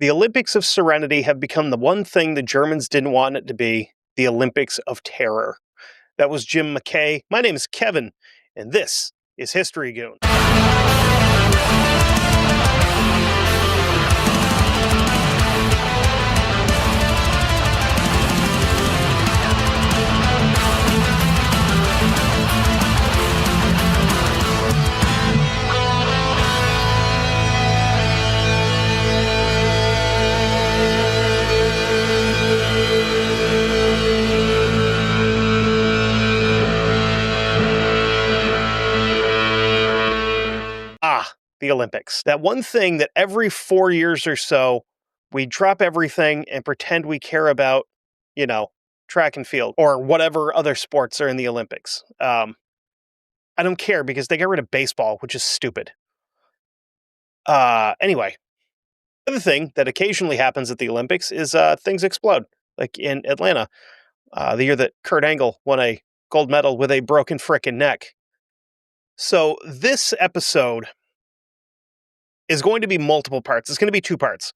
The Olympics of Serenity have become the one thing the Germans didn't want it to be, the Olympics of Terror. That was Jim McKay. My name is Kevin, and this is History Goon. The Olympics. That one thing that every 4 years or so, we drop everything and pretend we care about, track and field or whatever other sports are in the Olympics. I don't care because they got rid of baseball, which is stupid. Anyway, the other thing that occasionally happens at the Olympics is things explode, like in Atlanta, the year that Kurt Angle won a gold medal with a broken frickin' neck. So this episode is going to be multiple parts. It's going to be 2 parts.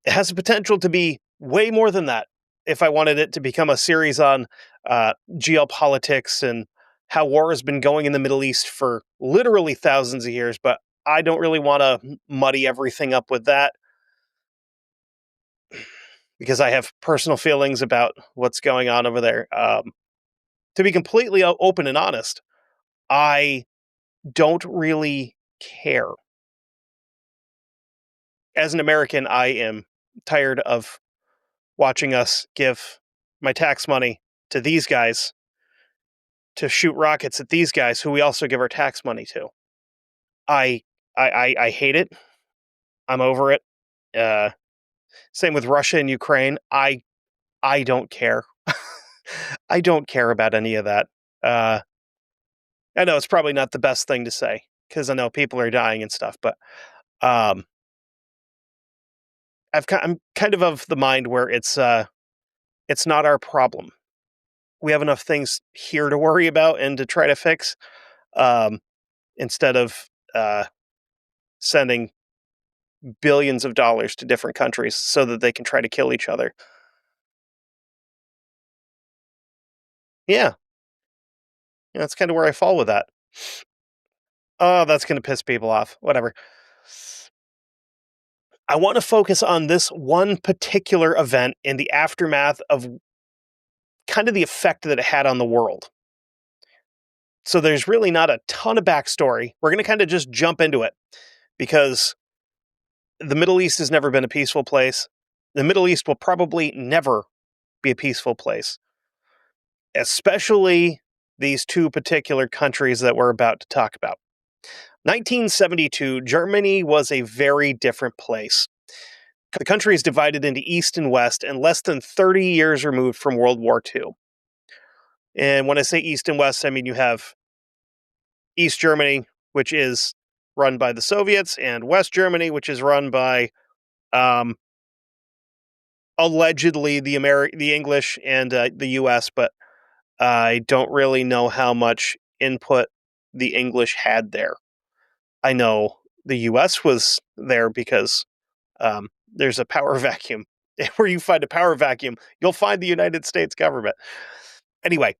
It has the potential to be way more than that if I wanted it to become a series on geopolitics and how war has been going in the Middle East for literally thousands of years, but I don't really want to muddy everything up with that because I have personal feelings about what's going on over there. To be completely open and honest, I don't really care. As an American, I am tired of watching us give my tax money to these guys to shoot rockets at these guys who we also give our tax money to. I hate it. I'm over it. Same with Russia and Ukraine. I don't care. I don't care about any of that. I know it's probably not the best thing to say because I know people are dying and stuff, but I'm kind of the mind where it's not our problem. We have enough things here to worry about and to try to fix, instead of sending billions of dollars to different countries so that they can try to kill each other. Yeah, that's kind of where I fall with that. Oh, that's going to piss people off. Whatever. I want to focus on this one particular event in the aftermath of kind of the effect that it had on the world. So there's really not a ton of backstory. We're going to kind of just jump into it because the Middle East has never been a peaceful place. The Middle East will probably never be a peaceful place, especially these 2 particular countries that we're about to talk about. 1972, Germany was a very different place. The country is divided into East and West and less than 30 years removed from World War II. And when I say East and West, I mean you have East Germany, which is run by the Soviets, and West Germany, which is run by allegedly the English and the U.S., but I don't really know how much input the English had there. I know the U.S. was there because there's a power vacuum. Where you find a power vacuum, you'll find the United States government. Anyway,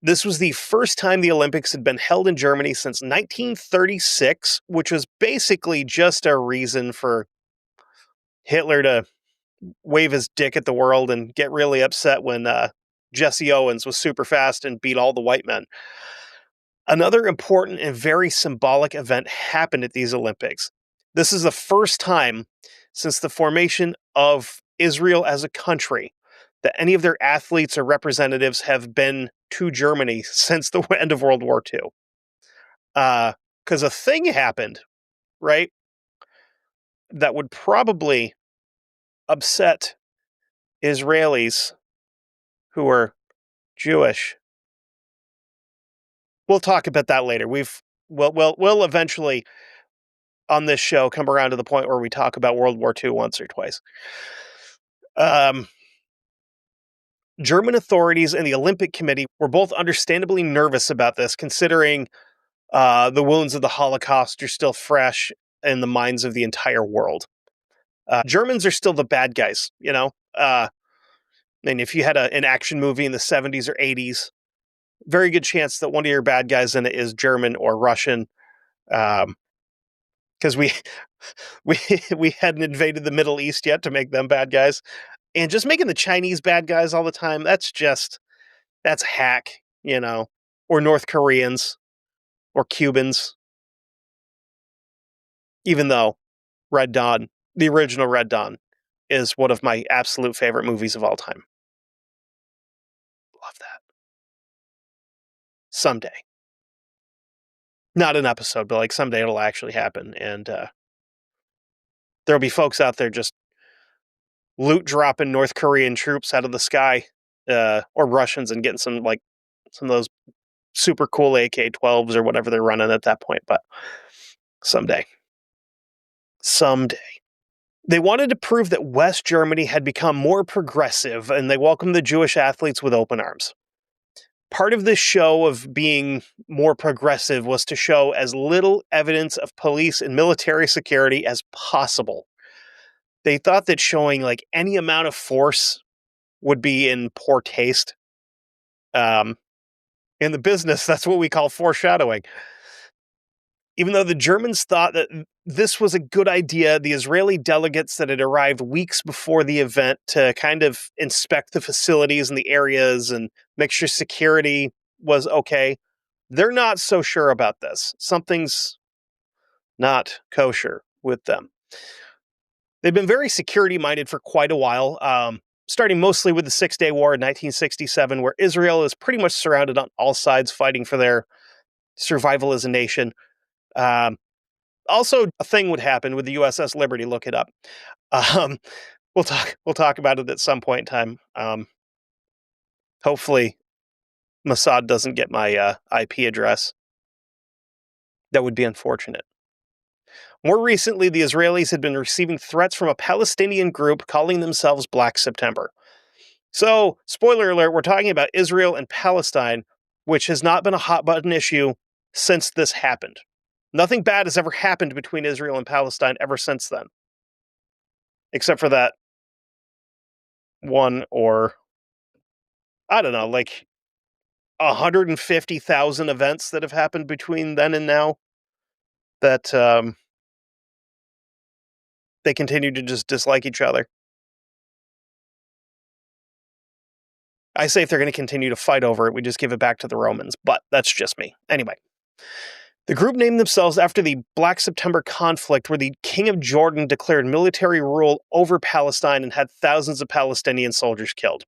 this was the first time the Olympics had been held in Germany since 1936, which was basically just a reason for Hitler to wave his dick at the world and get really upset when Jesse Owens was super fast and beat all the white men. Another important and very symbolic event happened at these Olympics. This is the first time since the formation of Israel as a country that any of their athletes or representatives have been to Germany since the end of World War II. Because a thing happened, right, that would probably upset Israelis who are Jewish. We'll talk about that later. We'll eventually on this show come around to the point where we talk about World War II once or twice. German authorities and the Olympic Committee were both understandably nervous about this, considering the wounds of the Holocaust are still fresh in the minds of the entire world. Germans are still the bad guys, you know? And if you had an action movie in the 70s or 80s, very good chance that one of your bad guys in it is German or Russian. Because we we hadn't invaded the Middle East yet to make them bad guys. And just making the Chinese bad guys all the time, that's hack, you know, or North Koreans or Cubans, even though Red Dawn, the original Red Dawn, is one of my absolute favorite movies of all time. Love that. Someday. Not an episode, but like someday it'll actually happen. And there'll be folks out there just loot dropping North Korean troops out of the sky, or Russians, and getting some of those super cool AK-12s or whatever they're running at that point. But someday. Someday. They wanted to prove that West Germany had become more progressive, and they welcomed the Jewish athletes with open arms. Part of this show of being more progressive was to show as little evidence of police and military security as possible. They thought that showing like any amount of force would be in poor taste. In the business, that's what we call foreshadowing. Even though the Germans thought that this was a good idea, the Israeli delegates that had arrived weeks before the event to kind of inspect the facilities and the areas and make sure security was okay, they're not so sure about this. Something's not kosher with them. They've been very security-minded for quite a while, starting mostly with the Six-Day War in 1967, where Israel is pretty much surrounded on all sides fighting for their survival as a nation. Also, a thing would happen with the USS Liberty. Look it up. Um, we'll talk about it at some point in time. Hopefully, Mossad doesn't get my IP address. That would be unfortunate. More recently, the Israelis had been receiving threats from a Palestinian group calling themselves Black September. So, spoiler alert, we're talking about Israel and Palestine, which has not been a hot button issue since this happened. Nothing bad has ever happened between Israel and Palestine ever since then. Except for that one, or I don't know, like 150,000 events that have happened between then and now that they continue to just dislike each other. I say if they're going to continue to fight over it, we just give it back to the Romans, but that's just me. Anyway, the group named themselves after the Black September conflict, where the King of Jordan declared military rule over Palestine and had thousands of Palestinian soldiers killed.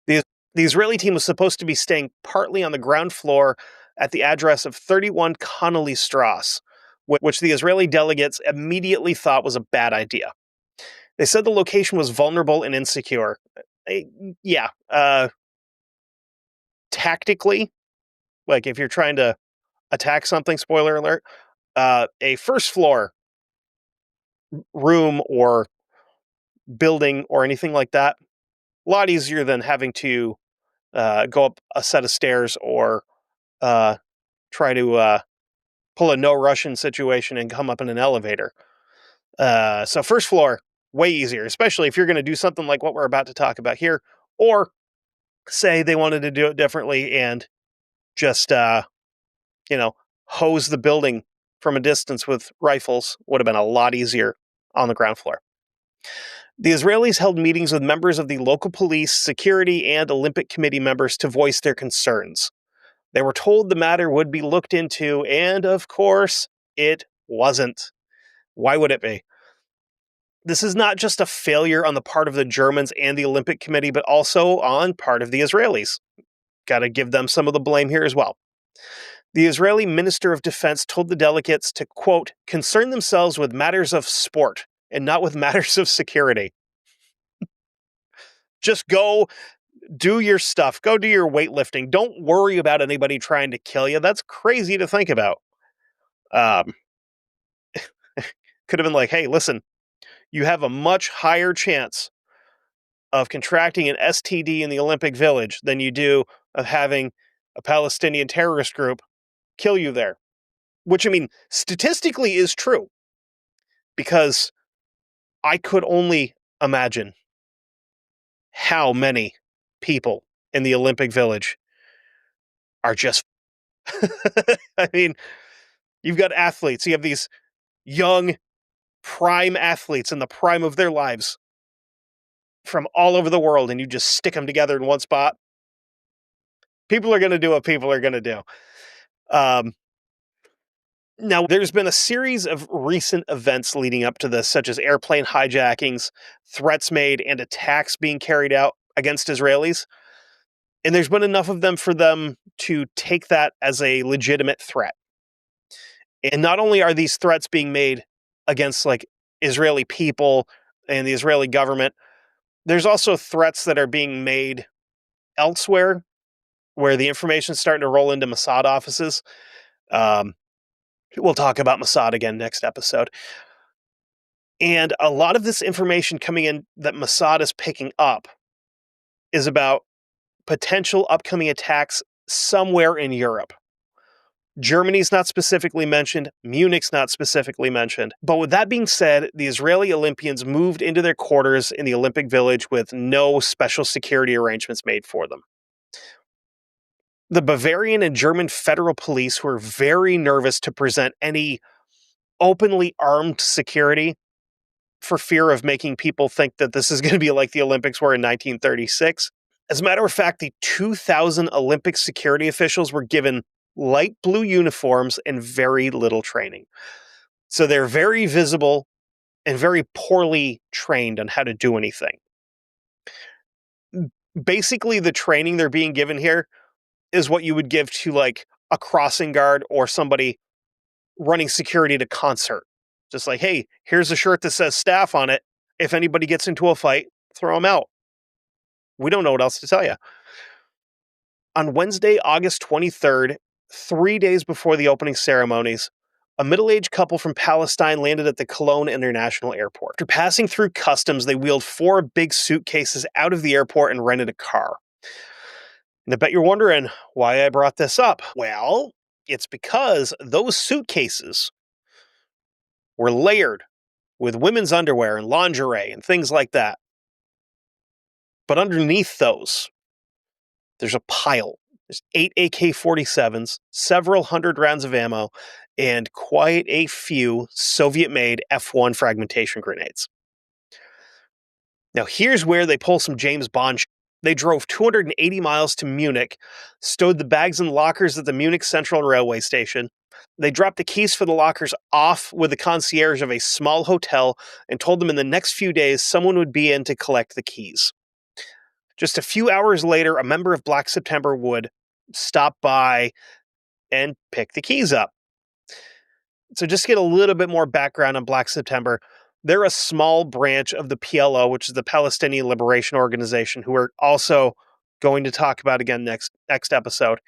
The Israeli team was supposed to be staying partly on the ground floor at the address of 31 Connolly Strasse, which the Israeli delegates immediately thought was a bad idea. They said the location was vulnerable and insecure. Tactically, like if you're trying to attack something, spoiler alert, a first floor room or building or anything like that, a lot easier than having to go up a set of stairs or try to pull a no Russian situation and come up in an elevator. So first floor, way easier, especially if you're going to do something like what we're about to talk about here, or say they wanted to do it differently and just, hose the building from a distance with rifles. Would have been a lot easier on the ground floor. The Israelis held meetings with members of the local police, security, and Olympic Committee members to voice their concerns. They were told the matter would be looked into, and of course, it wasn't. Why would it be? This is not just a failure on the part of the Germans and the Olympic Committee, but also on part of the Israelis. Got to give them some of the blame here as well. The Israeli Minister of Defense told the delegates to, quote, concern themselves with matters of sport and not with matters of security. Just go do your stuff. Go do your weightlifting. Don't worry about anybody trying to kill you. That's crazy to think about. Could have been like, hey, listen, you have a much higher chance of contracting an STD in the Olympic Village than you do of having a Palestinian terrorist group kill you there. Which, I mean, statistically is true. Because I could only imagine how many people in the Olympic Village are just I mean, you've got athletes, you have these young prime athletes in the prime of their lives from all over the world, and you just stick them together in one spot. People are going to do what people are going to do. Um, Now, there's been a series of recent events leading up to this, such as airplane hijackings, threats made, and attacks being carried out against Israelis. And there's been enough of them for them to take that as a legitimate threat. And not only are these threats being made against like Israeli people and the Israeli government, there's also threats that are being made elsewhere where the information is starting to roll into Mossad offices. Um, we'll talk about Mossad again next episode. And a lot of this information coming in that Mossad is picking up is about potential upcoming attacks somewhere in Europe. Germany's not specifically mentioned, Munich's not specifically mentioned. But with that being said, the Israeli Olympians moved into their quarters in the Olympic Village with no special security arrangements made for them. The Bavarian and German federal police were very nervous to present any openly armed security for fear of making people think that this is going to be like the Olympics were in 1936. As a matter of fact, the 2,000 Olympic security officials were given light blue uniforms and very little training. So they're very visible and very poorly trained on how to do anything. Basically, the training they're being given here is what you would give to like a crossing guard or somebody running security at a concert. Just like, hey, here's a shirt that says staff on it. If anybody gets into a fight, throw them out. We don't know what else to tell you. On Wednesday, August 23rd, 3 days before the opening ceremonies, a middle-aged couple from Palestine landed at the Cologne International Airport. After passing through customs, they wheeled 4 big suitcases out of the airport and rented a car. And I bet you're wondering why I brought this up. Well, it's because those suitcases were layered with women's underwear and lingerie and things like that. But underneath those, there's a pile. There's 8 AK-47s, several hundred rounds of ammo, and quite a few Soviet-made F-1 fragmentation grenades. Now here's where they pull some James Bond. They drove 280 miles to Munich, stowed the bags in lockers at the Munich Central Railway Station. They dropped the keys for the lockers off with the concierge of a small hotel and told them in the next few days someone would be in to collect the keys. Just a few hours later, a member of Black September would stop by and pick the keys up. So just to get a little bit more background on Black September, they're a small branch of the PLO, which is the Palestinian Liberation Organization, who we're also going to talk about again next episode.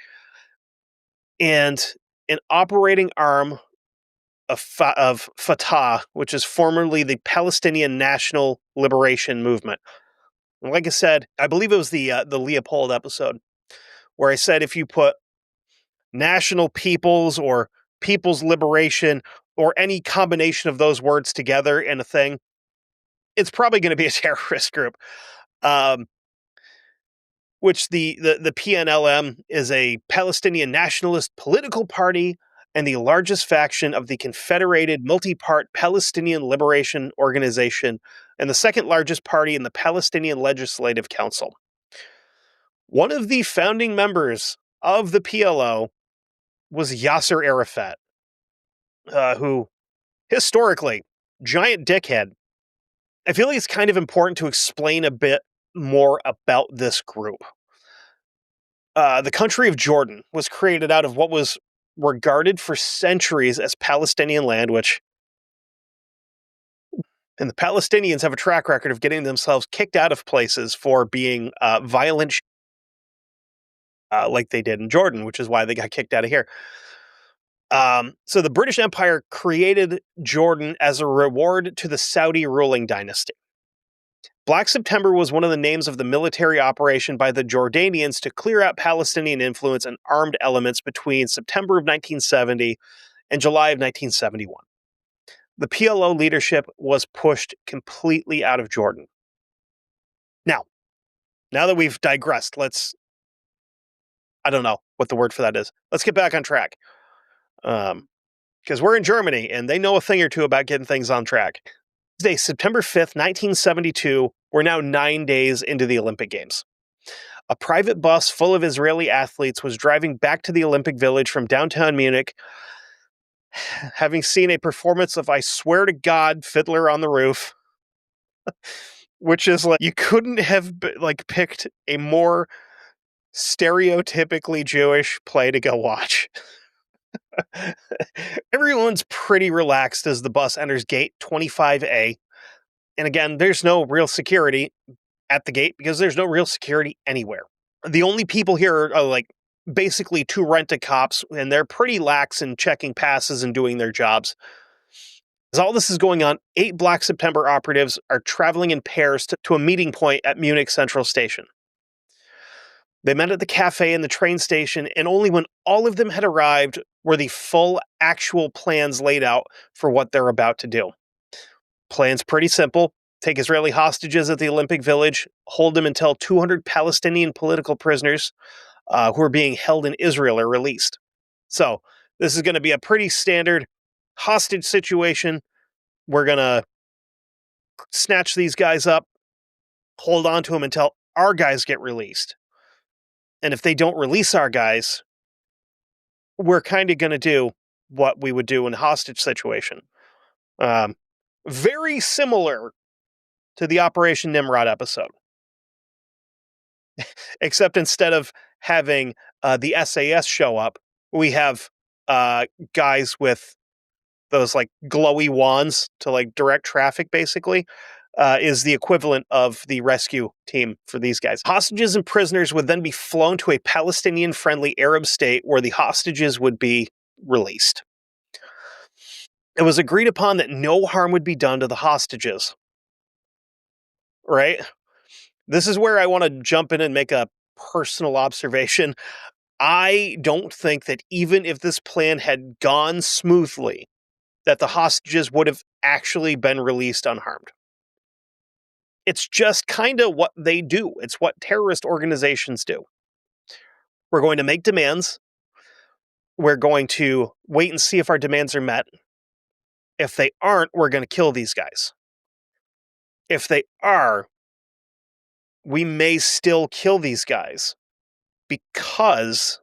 And an operating arm of Fatah, which is formerly the Palestinian National Liberation Movement. And like I said, I believe it was the Leopold episode where I said if you put National Peoples or People's Liberation or any combination of those words together in a thing, it's probably going to be a terrorist group. Which the PNLM is a Palestinian nationalist political party and the largest faction of the Confederated Multi-Part Palestinian Liberation Organization and the second largest party in the Palestinian Legislative Council. One of the founding members of the PLO was Yasser Arafat, who, historically, giant dickhead. I feel like it's kind of important to explain a bit more about this group. The country of Jordan was created out of what was regarded for centuries as Palestinian land, and the Palestinians have a track record of getting themselves kicked out of places for being violent, like they did in Jordan, which is why they got kicked out of here. So the British Empire created Jordan as a reward to the Saudi ruling dynasty. Black September was one of the names of the military operation by the Jordanians to clear out Palestinian influence and armed elements between September of 1970 and July of 1971. the PLO leadership was pushed completely out of Jordan. Now that we've digressed, I don't know what the word for that is. Let's get back on track. Because we're in Germany and they know a thing or two about getting things on track. Today, September 5th, 1972, we're now 9 days into the Olympic Games. A private bus full of Israeli athletes was driving back to the Olympic Village from downtown Munich, having seen a performance of I Swear to God, Fiddler on the Roof, which is like, you couldn't have picked a more stereotypically Jewish play to go watch. Everyone's pretty relaxed as the bus enters gate 25A. And again, there's no real security at the gate because there's no real security anywhere. The only people here are like basically two rent-a-cops, and they're pretty lax in checking passes and doing their jobs. As all this is going on, 8 Black September operatives are traveling in pairs to a meeting point at Munich Central Station. They met at the cafe and the train station, and only when all of them had arrived were the full actual plans laid out for what they're about to do. Plan's pretty simple. Take Israeli hostages at the Olympic Village, hold them until 200 Palestinian political prisoners who are being held in Israel are released. So this is going to be a pretty standard hostage situation. We're going to snatch these guys up, hold on to them until our guys get released. And if they don't release our guys, we're kind of going to do what we would do in a hostage situation. Very similar to the Operation Nimrod episode. Except instead of having the SAS show up, we have guys with those like glowy wands to like direct traffic, basically, is the equivalent of the rescue team for these guys. Hostages and prisoners would then be flown to a Palestinian-friendly Arab state where the hostages would be released. It was agreed upon that no harm would be done to the hostages. Right? This is where I want to jump in and make a personal observation. I don't think that even if this plan had gone smoothly, that the hostages would have actually been released unharmed. It's just kind of what they do. It's what terrorist organizations do. We're going to make demands. We're going to wait and see if our demands are met. If they aren't, we're going to kill these guys. If they are, we may still kill these guys because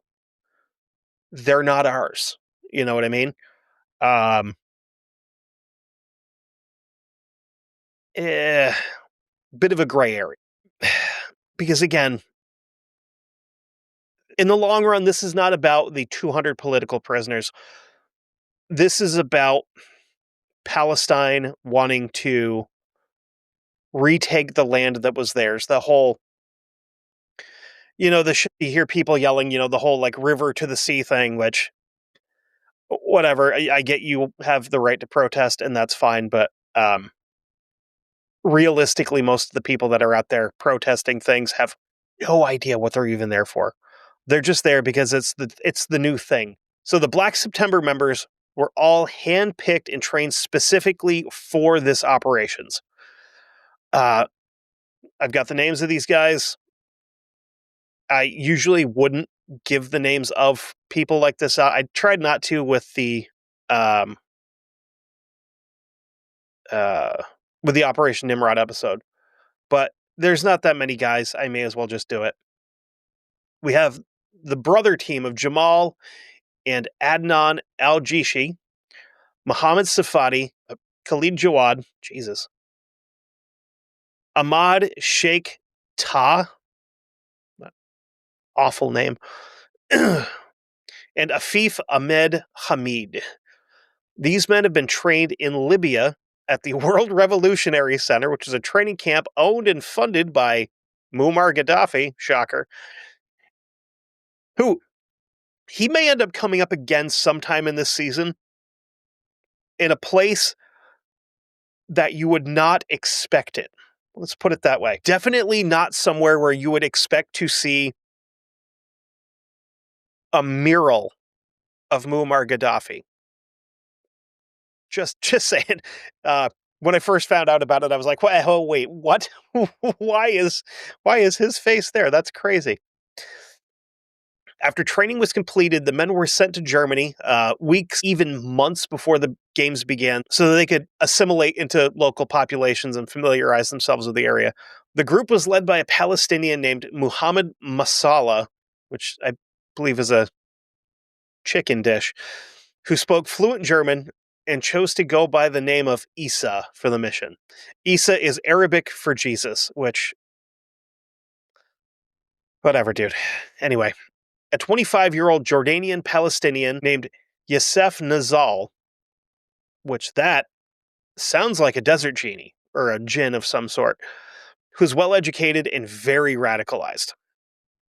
they're not ours. You know what I mean? Bit of a gray area. Because again, in the long run, this is not about the 200 political prisoners. This is about Palestine wanting to retake the land that was theirs. The whole, you hear people yelling, the whole like river to the sea thing, which, whatever, I get you have the right to protest and that's fine. But realistically, most of the people that are out there protesting things have no idea what they're even there for. They're just there because it's the new thing. So the Black September members were all handpicked and trained specifically for this operations. I've got the names of these guys. I usually wouldn't give the names of people like this out. I tried not to with the Operation Nimrod episode, but there's not that many guys. I may as well just do it. We have the brother team of Jamal and Adnan Al-Jishi, Mohammed Safadi, Khalid Jawad, Jesus, Ahmad Sheikh Ta, awful name, and Afif Ahmed Hamid. These men have been trained in Libya at the World Revolutionary Center, which is a training camp owned and funded by Muammar Gaddafi, shocker, who he may end up coming up again sometime in this season in a place that you would not expect it. Let's put it that way. Definitely not somewhere where you would expect to see a mural of Muammar Gaddafi. Just saying. When I first found out about it, I was like, oh, wait, what? why is his face there? That's crazy. After training was completed, the men were sent to Germany weeks, even months before the games began, so that they could assimilate into local populations and familiarize themselves with the area. The group was led by a Palestinian named Muhammad Masala, which I believe is a chicken dish, who spoke fluent German and chose to go by the name of Isa for the mission. Isa is Arabic for Jesus, which, whatever, dude. Anyway, a 25-year-old Jordanian Palestinian named Youssef Nazal, which that sounds like a desert genie or a jinn of some sort, who's well educated and very radicalized.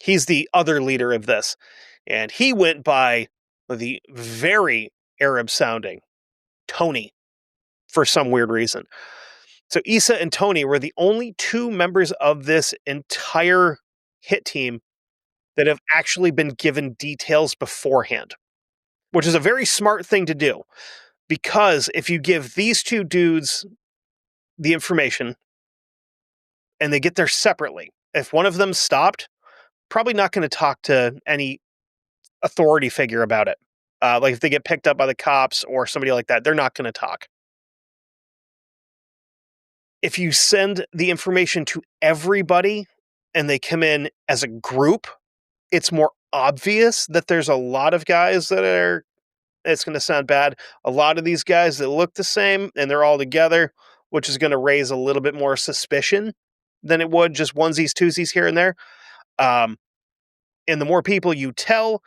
He's the other leader of this, and he went by the very Arab sounding Tony for some weird reason. So Issa and Tony were the only two members of this entire hit team that have actually been given details beforehand, which is a very smart thing to do. Because if you give these two dudes the information and they get there separately, if one of them stopped, probably not going to talk to any authority figure about it. Like if they get picked up by the cops or somebody like that, they're not going to talk. If you send the information to everybody and they come in as a group, it's more obvious that there's a lot of guys that are, it's going to sound bad, a lot of these guys that look the same and they're all together, which is going to raise a little bit more suspicion than it would just onesies, twosies here and there. And the more people you tell,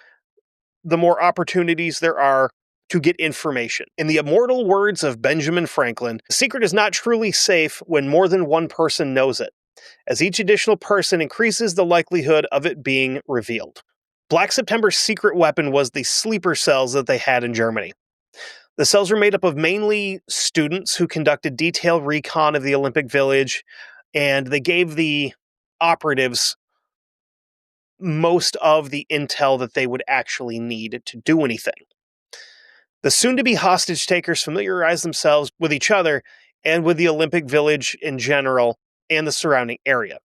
the more opportunities there are to get information. In the immortal words of Benjamin Franklin, the secret is not truly safe when more than one person knows it, as each additional person increases the likelihood of it being revealed. Black September's secret weapon was the sleeper cells that they had in Germany. The cells were made up of mainly students who conducted detailed recon of the Olympic Village, and they gave the operatives most of the intel that they would actually need to do anything. The soon-to-be hostage takers familiarized themselves with each other and with the Olympic Village in general and the surrounding area.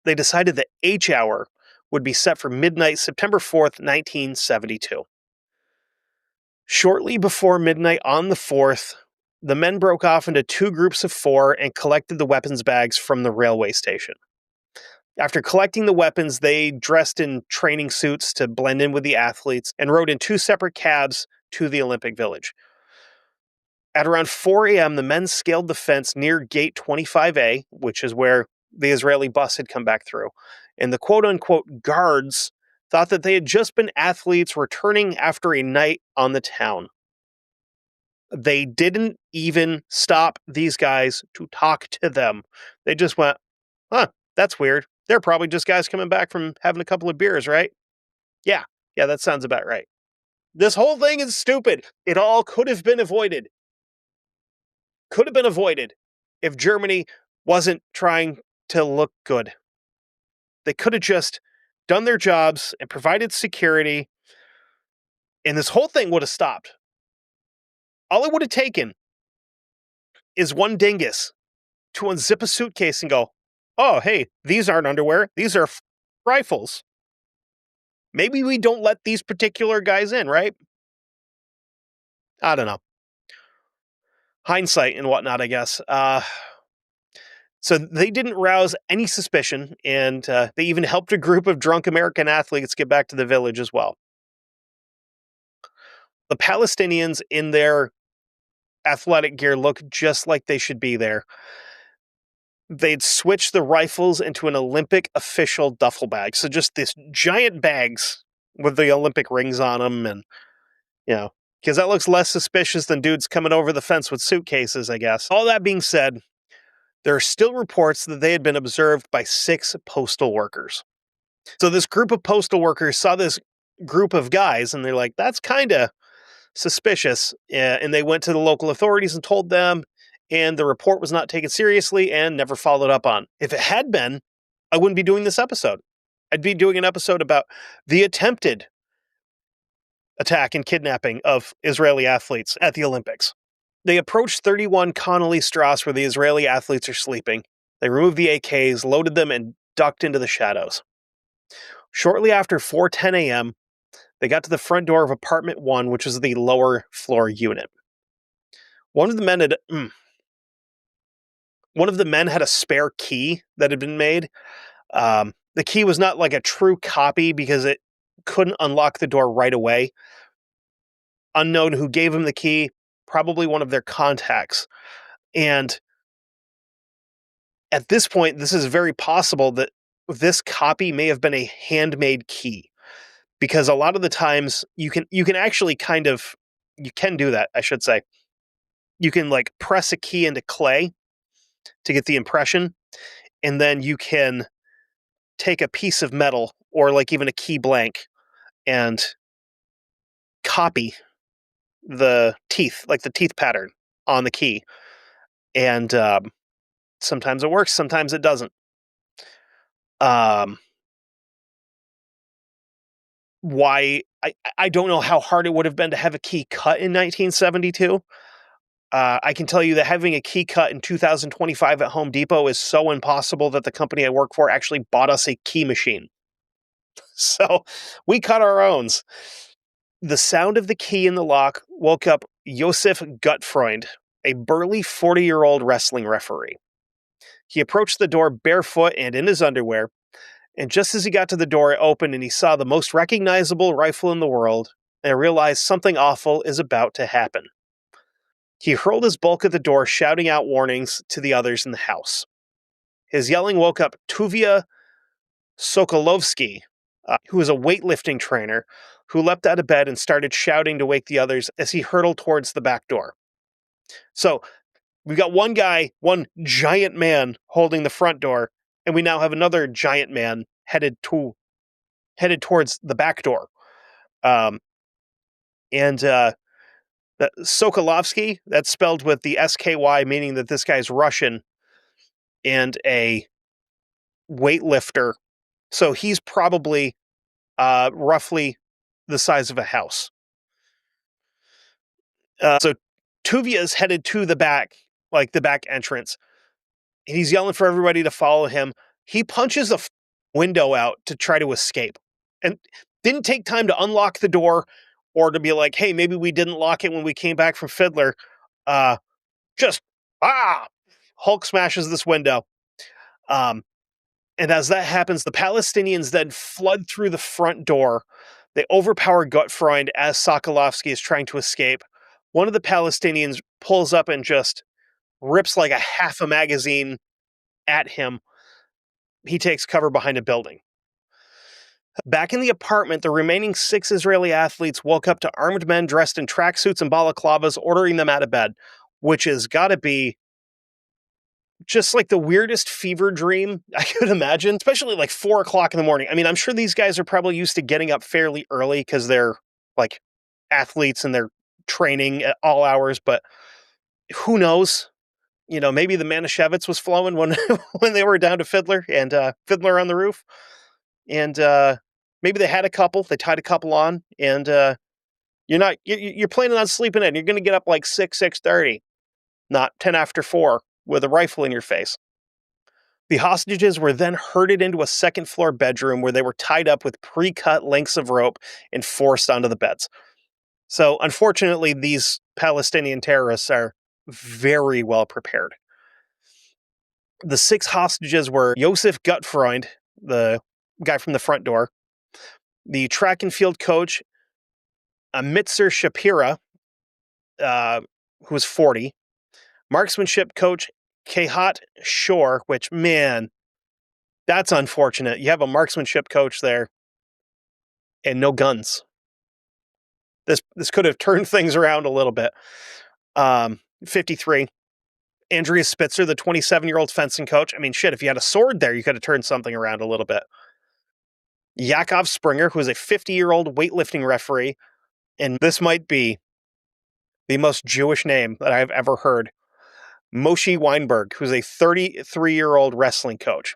They decided that H hour would be set for midnight, September 4th, 1972. Shortly before midnight on the 4th, the men broke off into two groups of four and collected the weapons bags from the railway station. After collecting the weapons, they dressed in training suits to blend in with the athletes and rode in two separate cabs to the Olympic Village. At around 4 a.m., the men scaled the fence near Gate 25A, which is where the Israeli bus had come back through. And the quote-unquote guards thought that they had just been athletes returning after a night on the town. They didn't even stop these guys to talk to them. They just went, that's weird. They're probably just guys coming back from having a couple of beers, right? Yeah, that sounds about right. This whole thing is stupid. It all could have been avoided. Could have been avoided if Germany wasn't trying to look good. They could have just done their jobs and provided security, and this whole thing would have stopped. All it would have taken is one dingus to unzip a suitcase and go, oh, hey, these aren't underwear. These are rifles. Maybe we don't let these particular guys in, right? I don't know. Hindsight and whatnot, I guess. So they didn't rouse any suspicion, and they even helped a group of drunk American athletes get back to the village as well. The Palestinians in their athletic gear look just like they should be there. They'd switched the rifles into an Olympic official duffel bag. So just this giant bags with the Olympic rings on them, and, because that looks less suspicious than dudes coming over the fence with suitcases, I guess. All that being said, there are still reports that they had been observed by 6 postal workers. So this group of postal workers saw this group of guys, and they're like, that's kind of suspicious. And they went to the local authorities and told them, and the report was not taken seriously and never followed up on. If it had been, I wouldn't be doing this episode. I'd be doing an episode about the attempted attack and kidnapping of Israeli athletes at the Olympics. They approached 31 Connolly Strauss where the Israeli athletes are sleeping. They removed the AKs, loaded them, and ducked into the shadows. Shortly after 4:10 a.m., they got to the front door of apartment 1, which was the lower floor unit. One of the men had a spare key that had been made. The key was not like a true copy because it couldn't unlock the door right away. Unknown who gave him the key, probably one of their contacts. And at this point, this is very possible that this copy may have been a handmade key, because a lot of the times you can actually you can do that, I should say. You can like press a key into clay to get the impression, and then you can take a piece of metal or like even a key blank and copy the teeth, like the teeth pattern on the key. And sometimes it works, sometimes it doesn't. Why I don't know how hard it would have been to have a key cut in 1972. I can tell you that having a key cut in 2025 at Home Depot is so impossible that the company I work for actually bought us a key machine. So we cut our own. The sound of the key in the lock woke up Josef Gutfreund, a burly 40-year-old wrestling referee. He approached the door barefoot and in his underwear, and just as he got to the door, it opened and he saw the most recognizable rifle in the world and realized something awful is about to happen. He hurled his bulk at the door, shouting out warnings to the others in the house. His yelling woke up Tuvia Sokolovsky, who was a weightlifting trainer, who leapt out of bed and started shouting to wake the others as he hurtled towards the back door. So we've got one guy, one giant man holding the front door, and we now have another giant man headed towards the back door. Sokolovsky, that's spelled with the SKY, meaning that this guy's Russian and a weightlifter. So he's probably roughly the size of a house. So Tuvia is headed to the back, like the back entrance. And he's yelling for everybody to follow him. He punches a window out to try to escape and didn't take time to unlock the door or to be like, hey, maybe we didn't lock it when we came back from Fiddler. Just, Hulk smashes this window. And as that happens, the Palestinians then flood through the front door. They overpower Gutfreund as Sokolovsky is trying to escape. One of the Palestinians pulls up and just rips like a half a magazine at him. He takes cover behind a building. Back in the apartment, the remaining 6 Israeli athletes woke up to armed men dressed in tracksuits and balaclavas ordering them out of bed, which has got to be just like the weirdest fever dream I could imagine, especially like 4 o'clock in the morning. I mean, I'm sure these guys are probably used to getting up fairly early because they're like athletes and they're training at all hours, but who knows? You know, maybe the Manischewitz was flowing when when they were down to Fiddler and Fiddler on the Roof. And maybe they had a couple, they tied a couple on, and you're planning on sleeping in. You're going to get up like 6:30, not 10 after 4 with a rifle in your face. The hostages were then herded into a second floor bedroom where they were tied up with pre-cut lengths of rope and forced onto the beds. So unfortunately, these Palestinian terrorists are very well prepared. The 6 hostages were Josef Gutfreund, the guy from the front door, the track and field coach, Mitzer Shapira, who was 40, marksmanship coach Kehat Shore, which, man, that's unfortunate. You have a marksmanship coach there and no guns. This could have turned things around a little bit. 53. Andrea Spitzer, the 27-year-old fencing coach. I mean, shit, if you had a sword there, you could have turned something around a little bit. Yakov Springer, who is a 50-year-old weightlifting referee, and this might be the most Jewish name that I've ever heard. Moshe Weinberg, who's a 33-year-old wrestling coach.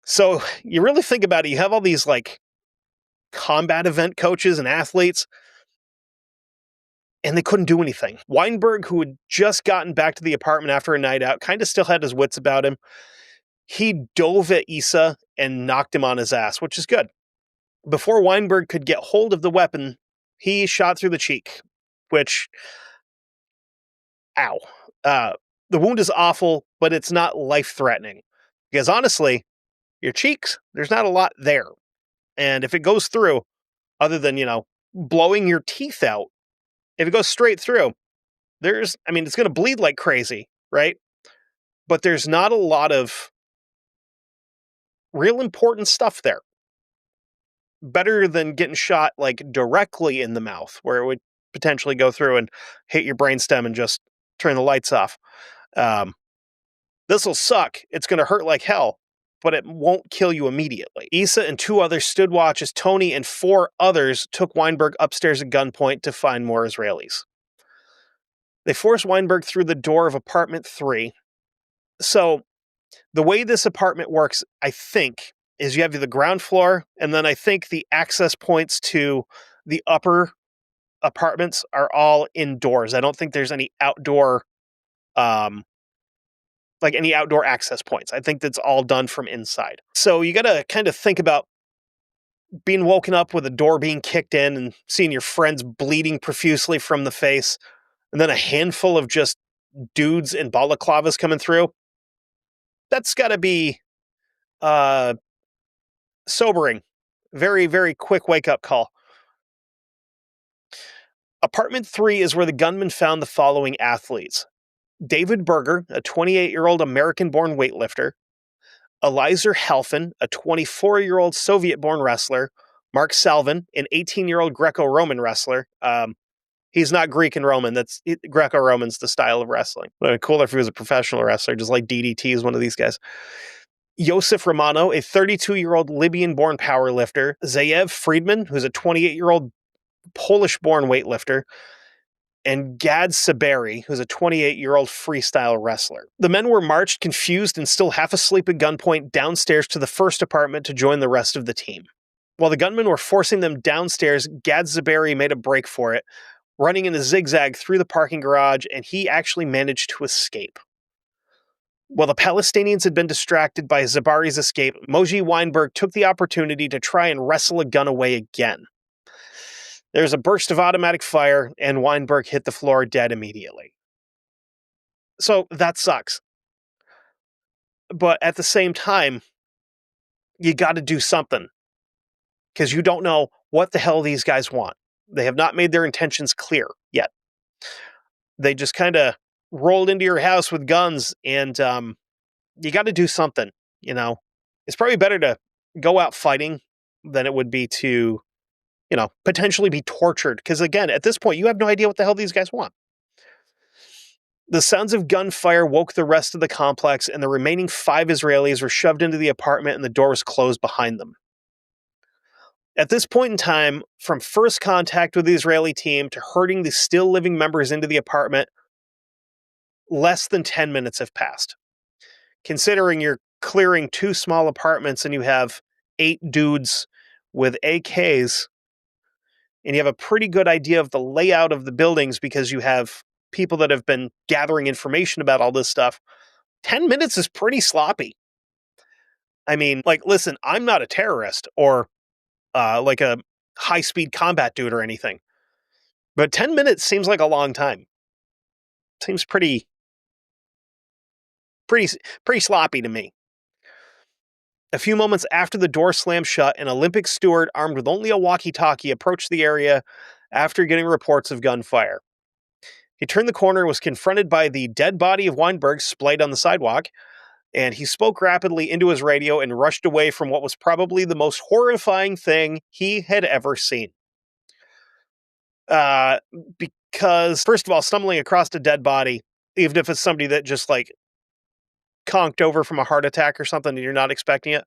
So you really think about it, you have all these like combat event coaches and athletes. and they couldn't do anything. Weinberg, who had just gotten back to the apartment after a night out, kind of still had his wits about him. He dove at Issa and knocked him on his ass, which is good. Before Weinberg could get hold of the weapon, he shot through the cheek, which, ow. The wound is awful, but it's not life-threatening. Because honestly, your cheeks, there's not a lot there. And if it goes through, other than, blowing your teeth out, if it goes straight through, it's going to bleed like crazy, right? But there's not a lot of real important stuff there. Better than getting shot like directly in the mouth, where it would potentially go through and hit your brainstem and just turn the lights off. This will suck. It's going to hurt like hell, but it won't kill you immediately. Issa and 2 others stood watch as Tony and 4 others took Weinberg upstairs at gunpoint to find more Israelis. They forced Weinberg through the door of apartment 3. So the way this apartment works, I think, is you have the ground floor, and then I think the access points to the upper apartments are all indoors. I don't think there's any outdoor any outdoor access points. I think that's all done from inside. So you got to kind of think about being woken up with a door being kicked in and seeing your friends bleeding profusely from the face, and then a handful of just dudes in balaclavas coming through. That's got to be sobering. Very, very quick wake-up call. Apartment 3 is where the gunman found the following athletes. David Berger, a 28-year-old American-born weightlifter. Elizer Halfin, a 24-year-old Soviet-born wrestler. Mark Salvin, an 18-year-old Greco-Roman wrestler. He's not Greek and Roman. Greco-Roman's the style of wrestling. It'd be cooler if he was a professional wrestler, just like DDT is one of these guys. Yosef Romano, a 32-year-old Libyan-born powerlifter. Zayev Friedman, who's a 28-year-old Polish-born weightlifter. And Gad Saberi, who's a 28-year-old freestyle wrestler. The men were marched, confused, and still half asleep at gunpoint downstairs to the first apartment to join the rest of the team. While the gunmen were forcing them downstairs, Gad Saberi made a break for it, running in a zigzag through the parking garage, and he actually managed to escape. While the Palestinians had been distracted by Zabari's escape, Moji Weinberg took the opportunity to try and wrestle a gun away again. There's a burst of automatic fire, and Weinberg hit the floor dead immediately. So that sucks. But at the same time, you got to do something. Because you don't know what the hell these guys want. They have not made their intentions clear yet. They just kind of rolled into your house with guns, and you got to do something, It's probably better to go out fighting than it would be to potentially be tortured. Because again, at this point, you have no idea what the hell these guys want. The sounds of gunfire woke the rest of the complex, and the remaining 5 Israelis were shoved into the apartment, and the door was closed behind them. At this point in time, from first contact with the Israeli team to herding the still living members into the apartment, less than 10 minutes have passed. Considering you're clearing 2 small apartments and you have 8 dudes with AKs, and you have a pretty good idea of the layout of the buildings because you have people that have been gathering information about all this stuff, 10 minutes is pretty sloppy. Listen, I'm not a terrorist or like a high-speed combat dude or anything, but 10 minutes seems like a long time. Seems pretty sloppy to me. A few moments after the door slammed shut, an Olympic steward armed with only a walkie-talkie approached the area after getting reports of gunfire. He turned the corner and was confronted by the dead body of Weinberg splayed on the sidewalk, and he spoke rapidly into his radio and rushed away from what was probably the most horrifying thing he had ever seen. Because, first of all, stumbling across a dead body, even if it's somebody that just conked over from a heart attack or something and you're not expecting it,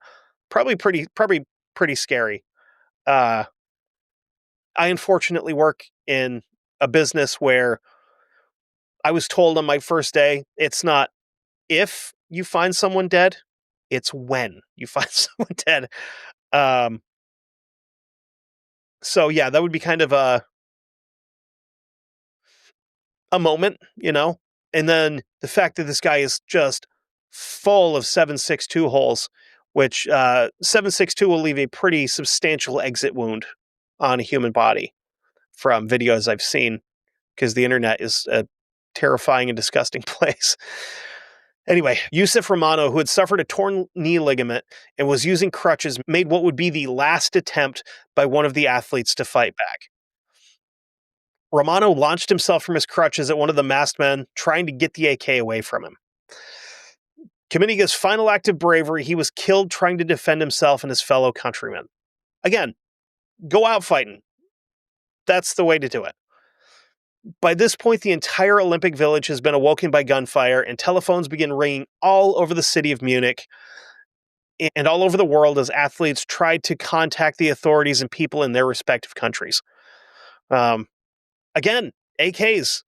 probably pretty scary. I unfortunately work in a business where I was told on my first day, it's not if you find someone dead, it's when you find someone dead. So yeah, that would be kind of a moment, and then the fact that this guy is just full of 7.62 holes, which 7.62 will leave a pretty substantial exit wound on a human body from videos I've seen, because the internet is a terrifying and disgusting place. Anyway, Yusuf Romano, who had suffered a torn knee ligament and was using crutches, made what would be the last attempt by one of the athletes to fight back. Romano launched himself from his crutches at one of the masked men, trying to get the AK away from him. Committing his final act of bravery, he was killed trying to defend himself and his fellow countrymen. Again, go out fighting. That's the way to do it. By this point, the entire Olympic Village has been awoken by gunfire, and telephones begin ringing all over the city of Munich and all over the world as athletes tried to contact the authorities and people in their respective countries. Again, AKs,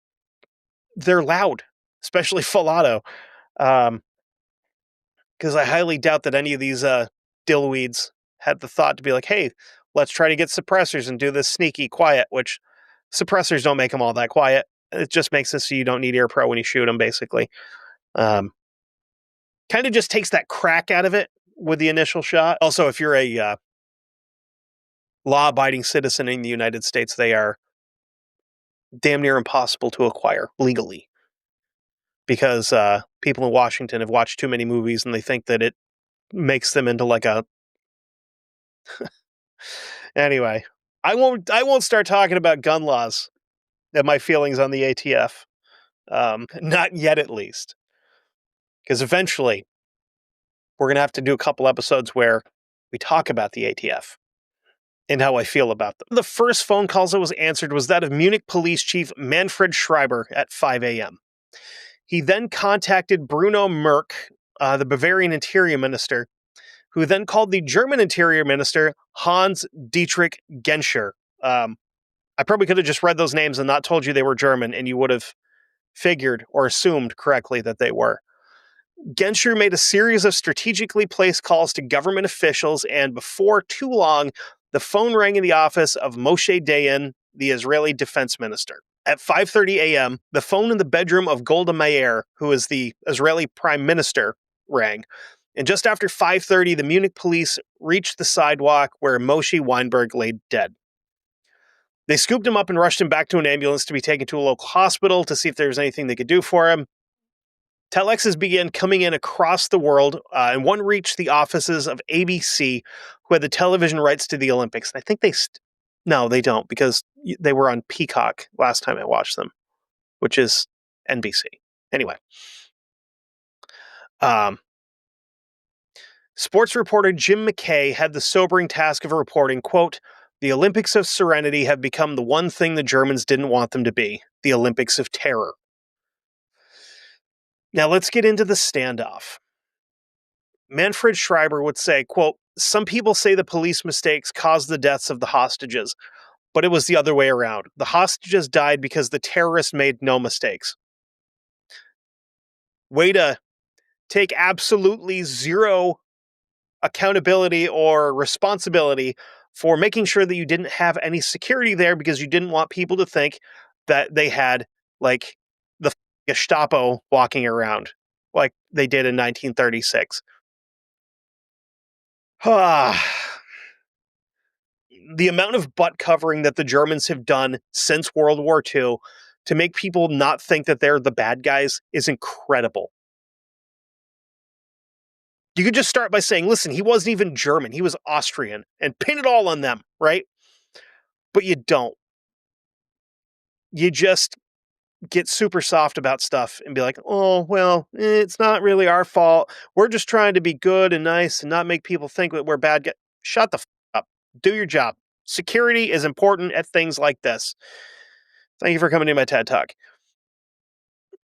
they're loud, especially full auto. Because I highly doubt that any of these dillweeds had the thought to be like, hey, let's try to get suppressors and do this sneaky quiet, which suppressors don't make them all that quiet. It just makes it so you don't need ear pro when you shoot them, basically. Kind of just takes that crack out of it with the initial shot. Also, if you're a law-abiding citizen in the United States, they are damn near impossible to acquire legally, because people in Washington have watched too many movies and they think that it makes them into like a... Anyway, I won't start talking about gun laws and my feelings on the ATF. Not yet, at least. Because eventually, we're going to have to do a couple episodes where we talk about the ATF and how I feel about them. The first phone call that was answered was that of Munich Police Chief Manfred Schreiber at 5 a.m. He then contacted Bruno Merck, the Bavarian Interior Minister, who then called the German Interior Minister, Hans Dietrich Genscher. I probably could have just read those names and not told you they were German, and you would have figured or assumed correctly that they were. Genscher made a series of strategically placed calls to government officials, and before too long, the phone rang in the office of Moshe Dayan, the Israeli defense minister. At 5:30 a.m., the phone in the bedroom of Golda Meir, who is the Israeli prime minister, rang. And just after 5:30, the Munich police reached the sidewalk where Moshe Weinberg lay dead. They scooped him up and rushed him back to an ambulance to be taken to a local hospital to see if there was anything they could do for him. Telexes began coming in across the world, and one reached the offices of ABC, who had the television rights to the Olympics. And I think no, they don't, because they were on Peacock last time I watched them, which is NBC. Anyway. Sports reporter Jim McKay had the sobering task of reporting, quote, "The Olympics of Serenity have become the one thing the Germans didn't want them to be, the Olympics of Terror." Now let's get into the standoff. Manfred Schreiber would say, quote, "Some people say the police mistakes caused the deaths of the hostages, but it was the other way around. The hostages died because the terrorists made no mistakes." Way to take absolutely zero accountability or responsibility for making sure that you didn't have any security there because you didn't want people to think that they had, like, the Gestapo walking around like they did in 1936. The amount of butt covering that the Germans have done since World War II to make people not think that they're the bad guys is incredible. You could just start by saying, listen, he wasn't even German, he was Austrian, and pin it all on them, right? But you don't. You just get super soft about stuff and be like, oh, well, it's not really our fault. We're just trying to be good and nice and not make people think that we're bad guys. Shut the up. Do your job. Security is important at things like this. Thank you for coming to my TED Talk.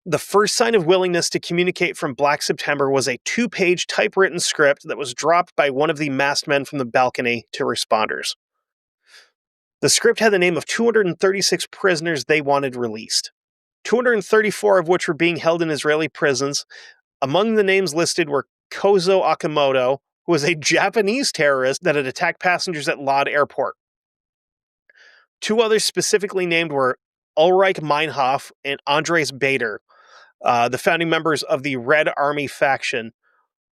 The first sign of willingness to communicate from Black September was a 2-page typewritten script that was dropped by one of the masked men from the balcony to responders. The script had the name of 236 prisoners they wanted released, 234 of which were being held in Israeli prisons. Among the names listed were Kozo Akamoto, who was a Japanese terrorist that had attacked passengers at Lod Airport. Two others specifically named were Ulrich Meinhof and Andres Bader, the founding members of the Red Army faction,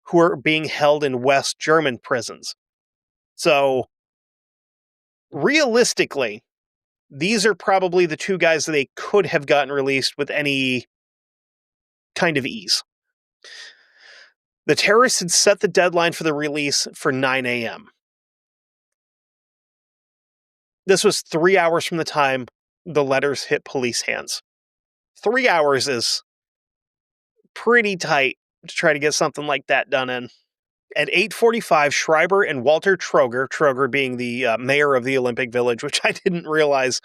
who are being held in West German prisons. So, realistically, these are probably the two guys that they could have gotten released with any kind of ease. The terrorists had set the deadline for the release for 9 a.m. This was 3 hours from the time the letters hit police hands. 3 hours is pretty tight to try to get something like that done in. At 8:45, Schreiber and Walter Troger being the mayor of the Olympic Village, which I didn't realize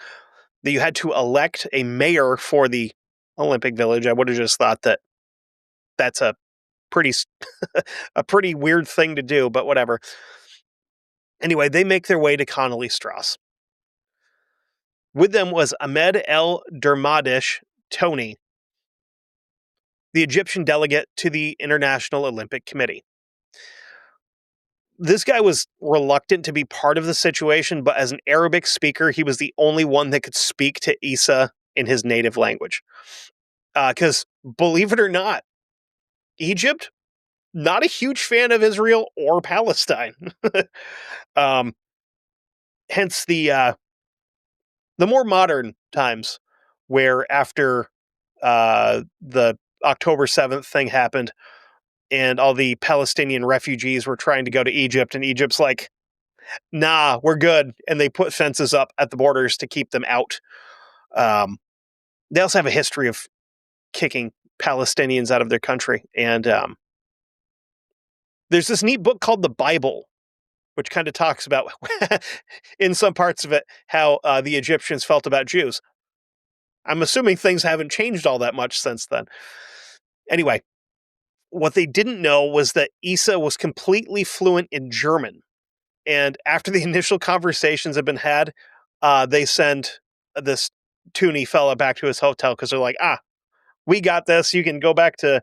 that you had to elect a mayor for the Olympic Village. I would have just thought that that's a pretty a pretty weird thing to do, but whatever. Anyway, they make their way to Connolly Strauss. With them was Ahmed El Dermadish Tony, the Egyptian delegate to the International Olympic Committee. This guy was reluctant to be part of the situation, but as an Arabic speaker, he was the only one that could speak to Isa in his native language. Because, believe it or not, Egypt, not a huge fan of Israel or Palestine. Hence the more modern times, where after the October 7th thing happened, and all the Palestinian refugees were trying to go to Egypt, and Egypt's like, nah, we're good. And they put fences up at the borders to keep them out. They also have a history of kicking Palestinians out of their country. And there's this neat book called The Bible, which kind of talks about, in some parts of it, how the Egyptians felt about Jews. I'm assuming things haven't changed all that much since then. Anyway, what they didn't know was that Isa was completely fluent in German. And after the initial conversations had been had, they send this Tooney fella back to his hotel because they're like, we got this. You can go back to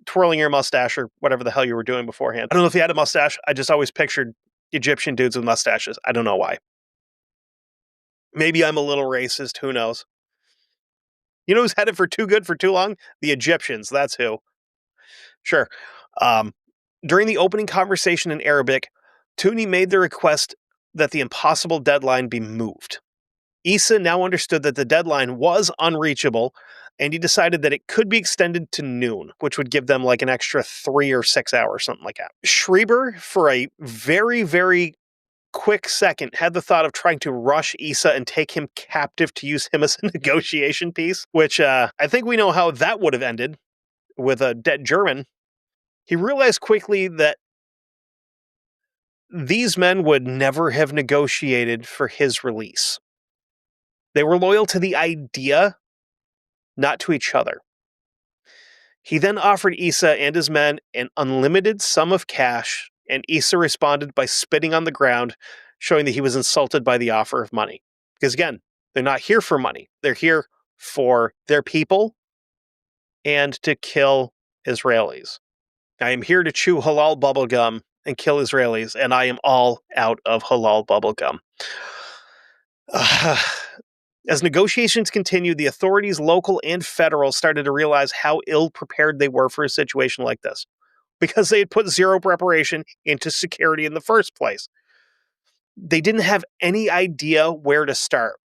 twirling your mustache or whatever the hell you were doing beforehand. I don't know if he had a mustache. I just always pictured Egyptian dudes with mustaches. I don't know why. Maybe I'm a little racist. Who knows? You know who's headed for too good for too long? The Egyptians. That's who. Sure. During the opening conversation in Arabic, Tooney made the request that the impossible deadline be moved. Isa now understood that the deadline was unreachable, and he decided that it could be extended to noon, which would give them like an extra 3 or 6 hours, something like that. Schreiber, for a very, very quick second, had the thought of trying to rush Isa and take him captive to use him as a negotiation piece, which I think we know how that would have ended with a dead German. He realized quickly that these men would never have negotiated for his release. They were loyal to the idea, not to each other. He then offered Isa and his men an unlimited sum of cash, and Isa responded by spitting on the ground, showing that he was insulted by the offer of money. Because again, they're not here for money. They're here for their people and to kill Israelis. I am here to chew halal bubblegum and kill Israelis, and I am all out of halal bubblegum. As negotiations continued, the authorities, local and federal, started to realize how ill-prepared they were for a situation like this, because they had put zero preparation into security in the first place. They didn't have any idea where to start.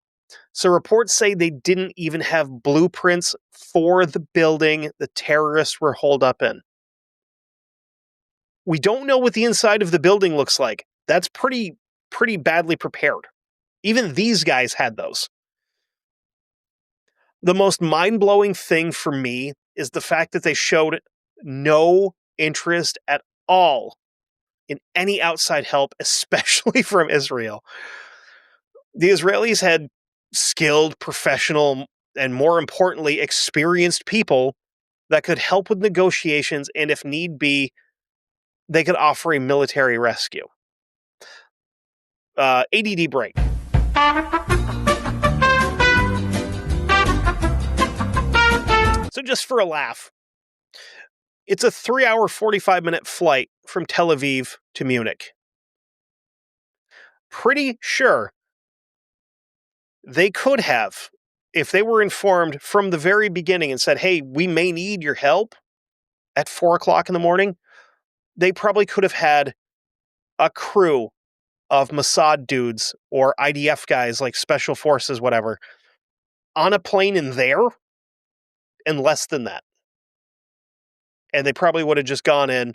So reports say they didn't even have blueprints for the building the terrorists were holed up in. We don't know what the inside of the building looks like. That's pretty badly prepared. Even these guys had those. The most mind-blowing thing for me is the fact that they showed no interest at all in any outside help, especially from Israel. The Israelis had skilled, professional, and more importantly, experienced people that could help with negotiations, and if need be, they could offer a military rescue. ADD break. So just for a laugh, it's a 3-hour, 45-minute flight from Tel Aviv to Munich. Pretty sure They could have, if they were informed from the very beginning and said, hey, we may need your help at 4 o'clock in the morning, they probably could have had a crew of Mossad dudes or IDF guys, like special forces, whatever, on a plane in there in less than that. And they probably would have just gone in,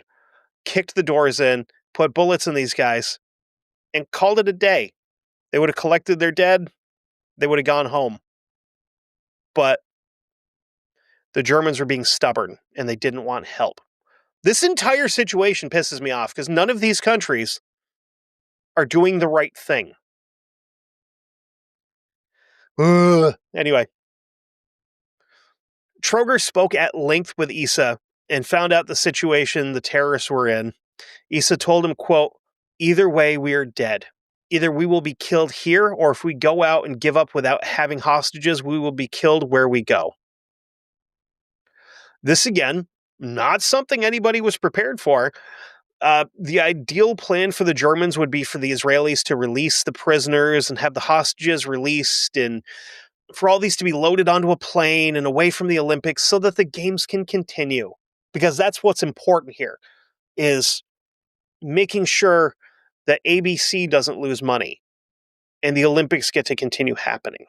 kicked the doors in, put bullets in these guys, and called it a day. They would have collected their dead. They would have gone home. But the Germans were being stubborn and they didn't want help. This entire situation pisses me off because none of these countries are doing the right thing. Anyway, Troger spoke at length with Issa and found out the situation the terrorists were in. Issa told him, quote, either way, we are dead. Either we will be killed here, or if we go out and give up without having hostages, we will be killed where we go. This, again, not something anybody was prepared for. The ideal plan for the Germans would be for the Israelis to release the prisoners and have the hostages released, and for all these to be loaded onto a plane and away from the Olympics so that the games can continue. Because that's what's important here, is making sure that ABC doesn't lose money and the Olympics get to continue happening.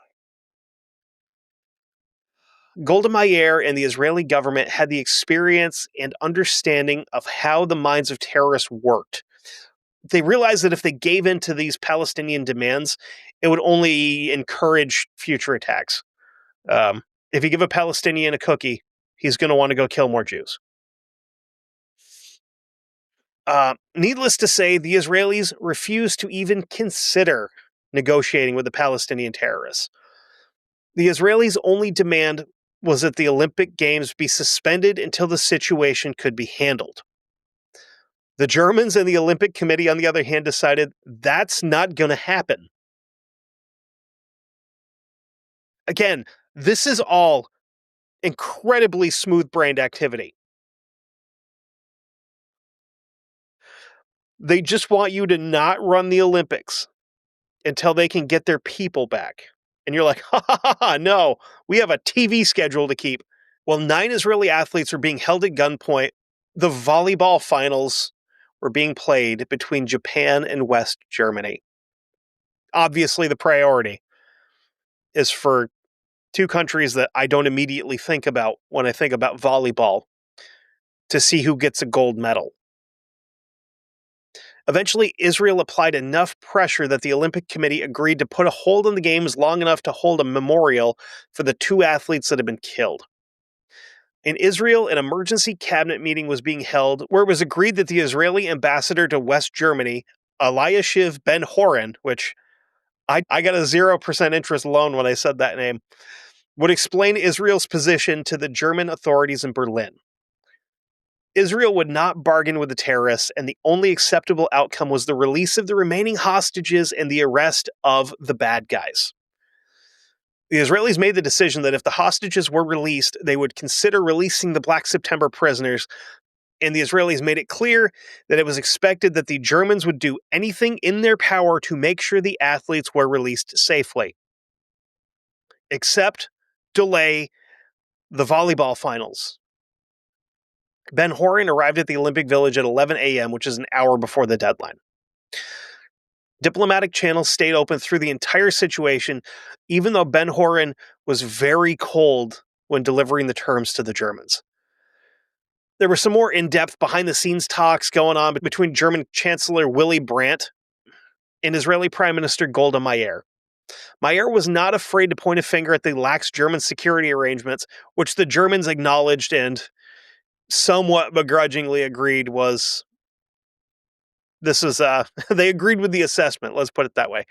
Golda Meir and the Israeli government had the experience and understanding of how the minds of terrorists worked. They realized that if they gave in to these Palestinian demands, it would only encourage future attacks. If you give a Palestinian a cookie, he's going to want to go kill more Jews. Needless to say, the Israelis refused to even consider negotiating with the Palestinian terrorists. The Israelis' only demand was that the Olympic Games be suspended until the situation could be handled. The Germans and the Olympic Committee, on the other hand, decided that's not going to happen. Again, this is all incredibly smooth-brained activity. They just want you to not run the Olympics until they can get their people back. And you're like, ha ha ha, ha, no, we have a TV schedule to keep. While 9 Israeli athletes were being held at gunpoint, the volleyball finals were being played between Japan and West Germany. Obviously, the priority is for two countries that I don't immediately think about when I think about volleyball to see who gets a gold medal. Eventually, Israel applied enough pressure that the Olympic Committee agreed to put a hold on the games long enough to hold a memorial for the 2 athletes that had been killed. In Israel, an emergency cabinet meeting was being held where it was agreed that the Israeli ambassador to West Germany, Eliashiv Ben-Horon, which I got a 0% interest loan when I said that name, would explain Israel's position to the German authorities in Berlin. Israel would not bargain with the terrorists, and the only acceptable outcome was the release of the remaining hostages and the arrest of the bad guys. The Israelis made the decision that if the hostages were released, they would consider releasing the Black September prisoners, and the Israelis made it clear that it was expected that the Germans would do anything in their power to make sure the athletes were released safely, except delay the volleyball finals. Ben-Horon arrived at the Olympic Village at 11 a.m., which is an hour before the deadline. Diplomatic channels stayed open through the entire situation, even though Ben-Horon was very cold when delivering the terms to the Germans. There were some more in-depth behind-the-scenes talks going on between German Chancellor Willy Brandt and Israeli Prime Minister Golda Meir. Meir was not afraid to point a finger at the lax German security arrangements, which the Germans acknowledged and somewhat begrudgingly agreed was... they agreed with the assessment, let's put it that way.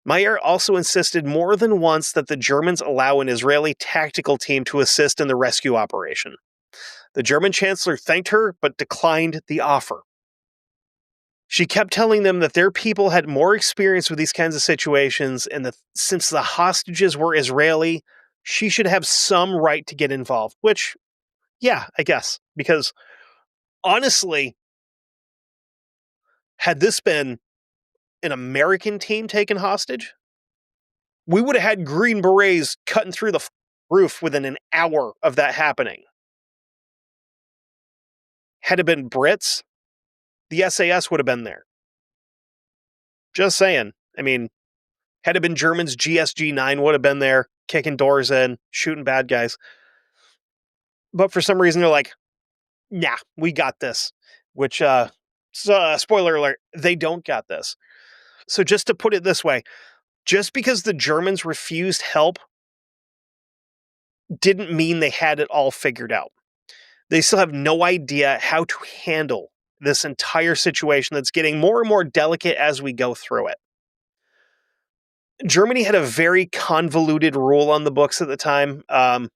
Meir also insisted more than once that the Germans allow an Israeli tactical team to assist in the rescue operation. The German chancellor thanked her, but declined the offer. She kept telling them that their people had more experience with these kinds of situations, and that since the hostages were Israeli, she should have some right to get involved. Which, yeah, I guess. Because, honestly, had this been an American team taken hostage, We would have had Green Berets cutting through the roof within an hour of that happening. Had it been Brits, the SAS would have been there. Just saying. I mean, had it been Germans, GSG-9 would have been there, kicking doors in, shooting bad guys. But for some reason, they're like, nah, we got this. Which, spoiler alert, they don't got this. So just to put it this way, just because the Germans refused help didn't mean they had it all figured out. They still have no idea how to handle this entire situation that's getting more and more delicate as we go through it. Germany had a very convoluted rule on the books at the time. I'm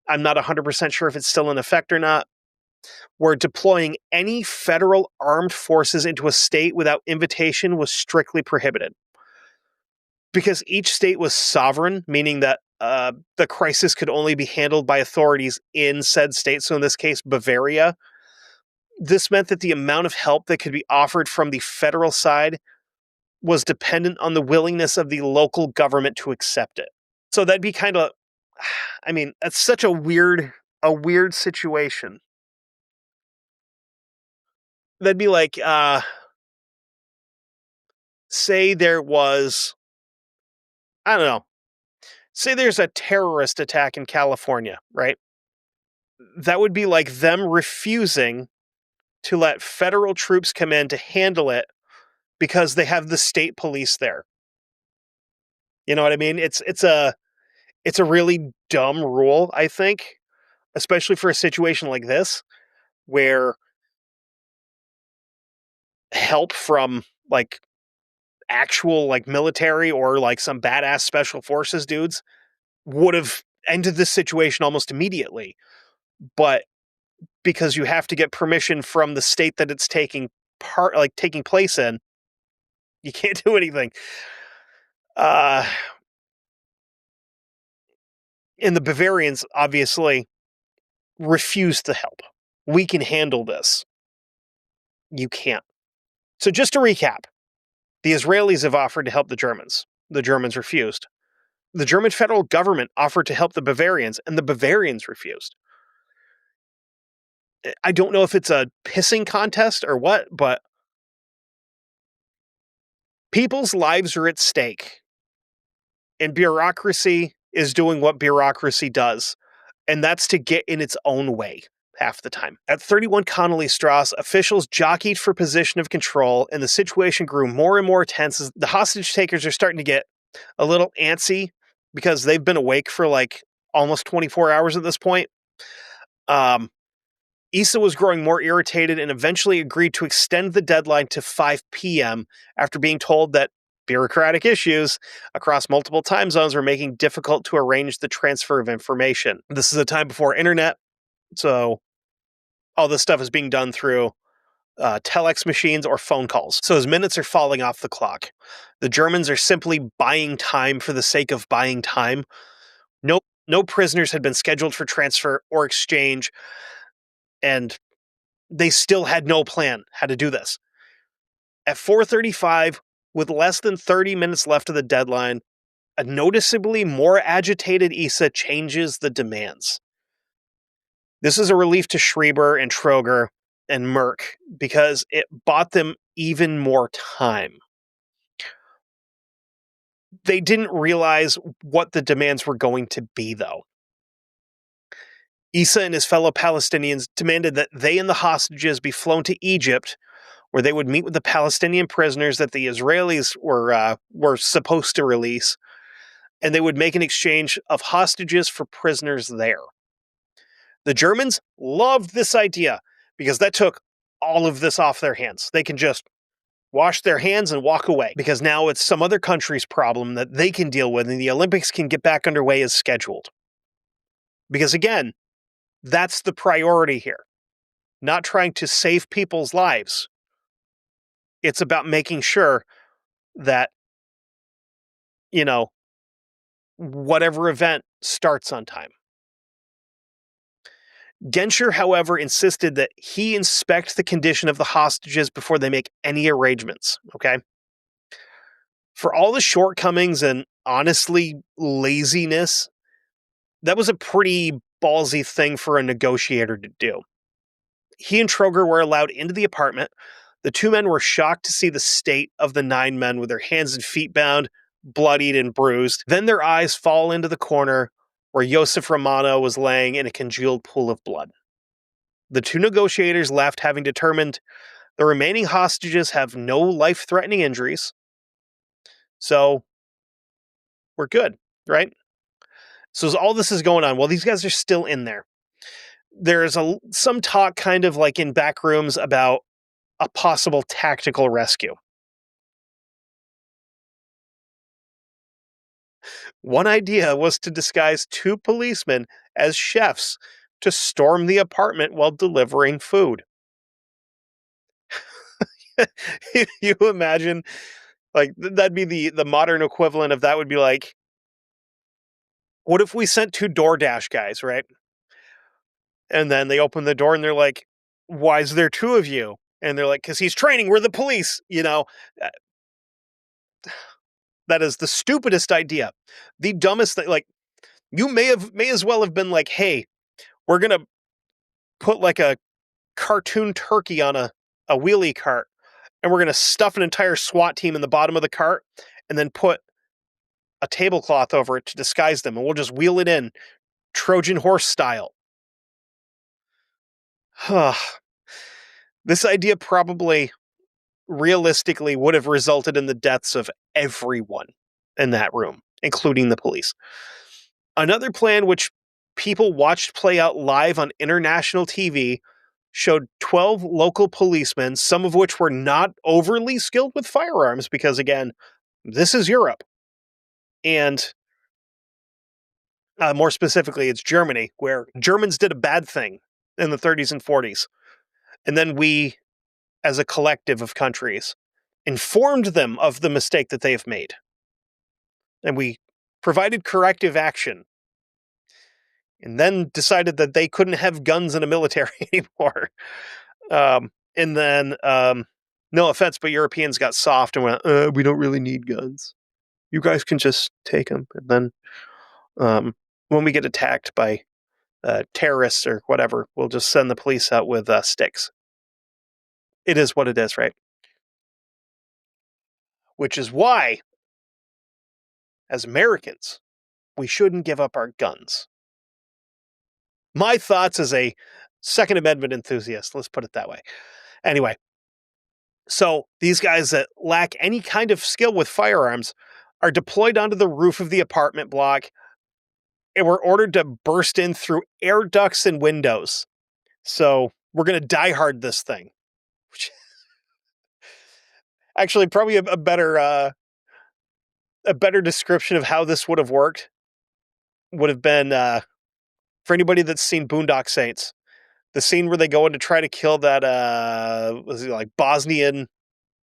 not 100% sure if it's still in effect or not, where deploying any federal armed forces into a state without invitation was strictly prohibited. Because each state was sovereign, meaning that the crisis could only be handled by authorities in said state. So in this case, Bavaria. This meant that the amount of help that could be offered from the federal side was dependent on the willingness of the local government to accept it. So that'd be kind of, I mean, that's such a weird situation. That'd be like, say there was, I don't know, say there's a terrorist attack in California, right? That would be like them refusing to let federal troops come in to handle it because they have the state police there. You know what I mean? It's a really dumb rule, I think, especially for a situation like this where help from like actual like military or like some badass special forces dudes would have ended this situation almost immediately. But because you have to get permission from the state that it's taking place in, you can't do anything. And the Bavarians obviously refused to help. We can handle this. You can't. So just to recap, the Israelis have offered to help the Germans. The Germans refused. The German federal government offered to help the Bavarians, and the Bavarians refused. I don't know if it's a pissing contest or what, but people's lives are at stake. And bureaucracy is doing what bureaucracy does, and that's to get in its own way half the time. At 31 Connolly Strauss, officials jockeyed for position of control, and the situation grew more and more tense as the hostage takers are starting to get a little antsy because they've been awake for like almost 24 hours at this point. Issa was growing more irritated and eventually agreed to extend the deadline to 5 p.m. after being told that bureaucratic issues across multiple time zones were making it difficult to arrange the transfer of information. This is a time before internet, so all this stuff is being done through telex machines or phone calls. So as minutes are falling off the clock, the Germans are simply buying time for the sake of buying time. No prisoners had been scheduled for transfer or exchange, and they still had no plan how to do this. At 4:35, with less than 30 minutes left of the deadline, a noticeably more agitated Issa changes the demands. This is a relief to Schreiber and Troger and Merck because it bought them even more time. They didn't realize what the demands were going to be, though. Issa and his fellow Palestinians demanded that they and the hostages be flown to Egypt, where they would meet with the Palestinian prisoners that the Israelis were supposed to release, and they would make an exchange of hostages for prisoners there. The Germans loved this idea because that took all of this off their hands. They can just wash their hands and walk away because now it's some other country's problem that they can deal with, and the Olympics can get back underway as scheduled. Because again, that's the priority here. Not trying to save people's lives. It's about making sure that, whatever event starts on time. Genscher, however, insisted that he inspect the condition of the hostages before they make any arrangements, okay? For all the shortcomings and honestly, laziness, that was a pretty ballsy thing for a negotiator to do. He and Troger were allowed into the apartment. The two men were shocked to see the state of the 9 men with their hands and feet bound, bloodied and bruised. Then their eyes fall into the corner where Joseph Romano was laying in a congealed pool of blood. The two negotiators left, having determined the remaining hostages have no life-threatening injuries. So, we're good, right? So as all this is going on, well, these guys are still in there. There's some talk kind of like in back rooms about a possible tactical rescue. One idea was to disguise 2 policemen as chefs to storm the apartment while delivering food. You imagine, like, that'd be the modern equivalent of that would be like, what if we sent 2 DoorDash guys, right? And then they open the door and they're like, why is there 2 of you? And they're like, because he's training, we're the police, Uh, That is the stupidest idea. The dumbest thing, like, you may as well have been like, hey, we're gonna put like a cartoon turkey on a wheelie cart, and we're gonna stuff an entire SWAT team in the bottom of the cart, and then put a tablecloth over it to disguise them, and we'll just wheel it in, Trojan horse style. This idea probably realistically would have resulted in the deaths of everyone in that room, including the police. Another plan, which people watched play out live on international TV, showed 12 local policemen, some of which were not overly skilled with firearms, because again, this is Europe. And more specifically, it's Germany, where Germans did a bad thing in the 30s and 40s. And then we, as a collective of countries, informed them of the mistake that they have made. And we provided corrective action. And then decided that they couldn't have guns in a military anymore. And then, no offense, but Europeans got soft and went, we don't really need guns. You guys can just take them. And then when we get attacked by terrorists or whatever, we'll just send the police out with sticks. It is what it is, right? Which is why, as Americans, we shouldn't give up our guns. My thoughts as a Second Amendment enthusiast, let's put it that way. Anyway, so these guys that lack any kind of skill with firearms are deployed onto the roof of the apartment block and were ordered to burst in through air ducts and windows. So we're going to die hard this thing. Actually, probably a better description of how this would have worked would have been for anybody that's seen Boondock Saints, the scene where they go in to try to kill that was it like Bosnian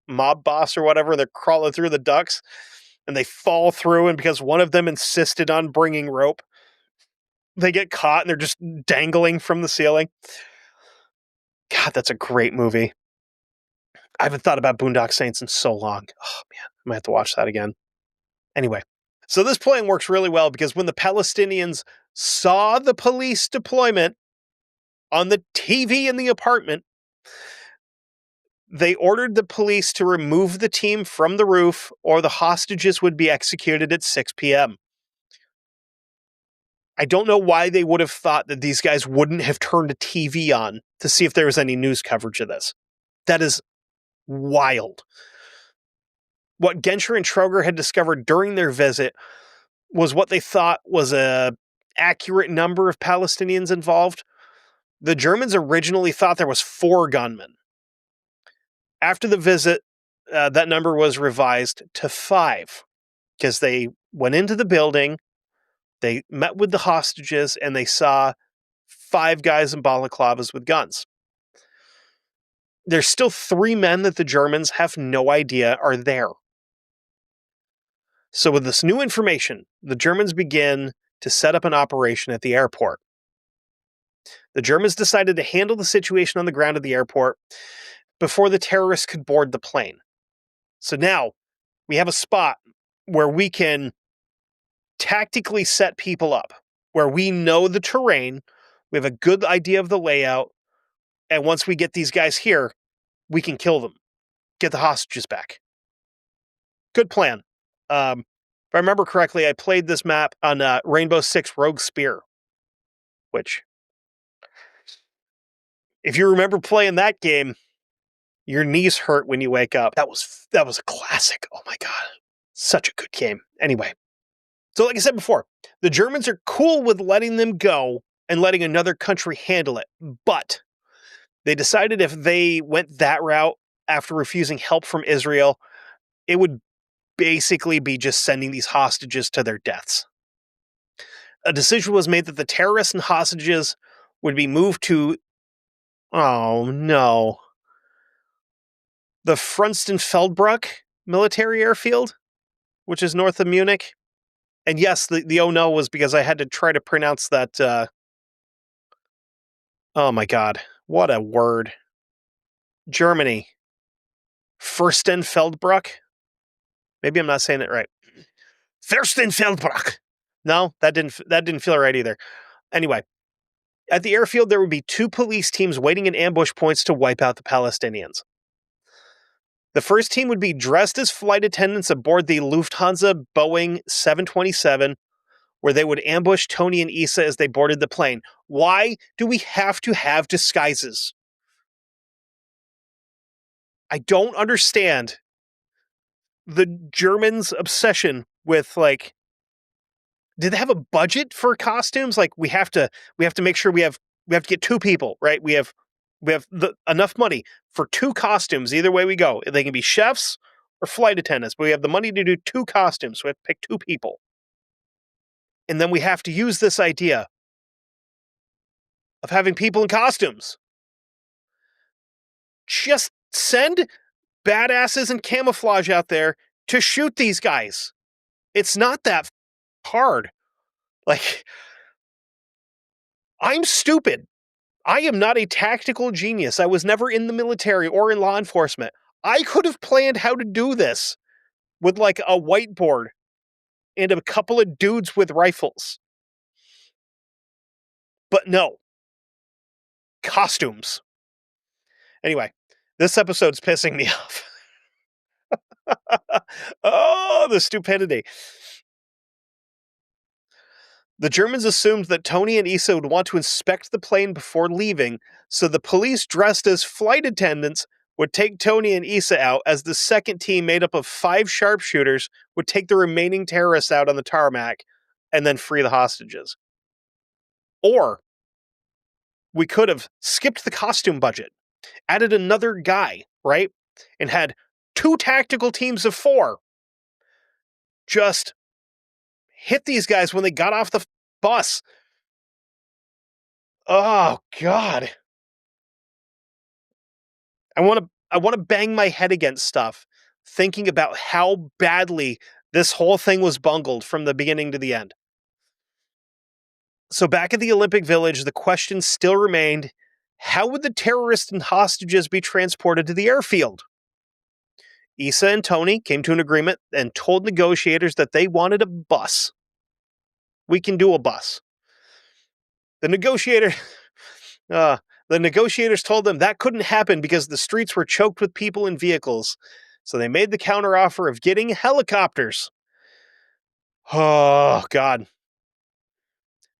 mob boss or whatever. They're crawling through the ducts and they fall through, and because one of them insisted on bringing rope, they get caught and they're just dangling from the ceiling. God, that's a great movie. I haven't thought about Boondock Saints in so long. Oh man, I might have to watch that again. Anyway, so this plan works really well because when the Palestinians saw the police deployment on the TV in the apartment, they ordered the police to remove the team from the roof or the hostages would be executed at 6 p.m. I don't know why they would have thought that these guys wouldn't have turned a TV on to see if there was any news coverage of this. That is wild. What Genscher and Troger had discovered during their visit was what they thought was a accurate number of Palestinians involved. The Germans originally thought there was 4 gunmen. After the visit, that number was revised to 5 because they went into the building, they met with the hostages, and they saw 5 guys in balaclavas with guns. There's still 3 men that the Germans have no idea are there. So with this new information, the Germans begin to set up an operation at the airport. The Germans decided to handle the situation on the ground at the airport before the terrorists could board the plane. So now we have a spot where we can tactically set people up where we know the terrain, we have a good idea of the layout, and once we get these guys here, we can kill them, get the hostages back. Good plan. If I remember correctly, I played this map on Rainbow Six Rogue Spear, which, if you remember playing that game, your knees hurt when you wake up. That was a classic. Oh my god, such a good game. Anyway, so like I said before, the Germans are cool with letting them go and letting another country handle it, but they decided if they went that route after refusing help from Israel, it would basically be just sending these hostages to their deaths. A decision was made that the terrorists and hostages would be moved to, oh no, the Frunzenfeldbruck military airfield, which is north of Munich. And yes, the oh no was because I had to try to pronounce that. Oh my god, what a word. Germany. Fürstenfeldbruck? Maybe I'm not saying it right. Fürstenfeldbruck. No, that didn't feel right either. Anyway, at the airfield there would be 2 police teams waiting in ambush points to wipe out the Palestinians. The first team would be dressed as flight attendants aboard the Lufthansa Boeing 727, where they would ambush Tony and Issa as they boarded the plane. Why do we have to have disguises? I don't understand the Germans' obsession with, like, did they have a budget for costumes? Like, we have to make sure we have to get 2 people, right? We have enough money for 2 costumes. Either way we go, they can be chefs or flight attendants, but we have the money to do 2 costumes. So we have to pick 2 people. And then we have to use this idea of having people in costumes. Just send badasses in camouflage out there to shoot these guys. It's not that hard. Like, I'm stupid. I am not a tactical genius. I was never in the military or in law enforcement. I could have planned how to do this with like a whiteboard and a couple of dudes with rifles. But no. Costumes. Anyway, this episode's pissing me off. Oh, the stupidity. The Germans assumed that Tony and Issa would want to inspect the plane before leaving, so the police dressed as flight attendants would take Tony and Issa out, as the second team, made up of 5 sharpshooters, would take the remaining terrorists out on the tarmac and then free the hostages. Or we could have skipped the costume budget, added another guy, right? And had 2 tactical teams of 4 just hit these guys when they got off the bus. Oh god. I want to bang my head against stuff thinking about how badly this whole thing was bungled from the beginning to the end. So back at the Olympic Village, the question still remained, how would the terrorists and hostages be transported to the airfield? Issa and Tony came to an agreement and told negotiators that they wanted a bus. We can do a bus. The negotiators told them that couldn't happen because the streets were choked with people and vehicles. So they made the counteroffer of getting helicopters. Oh, God.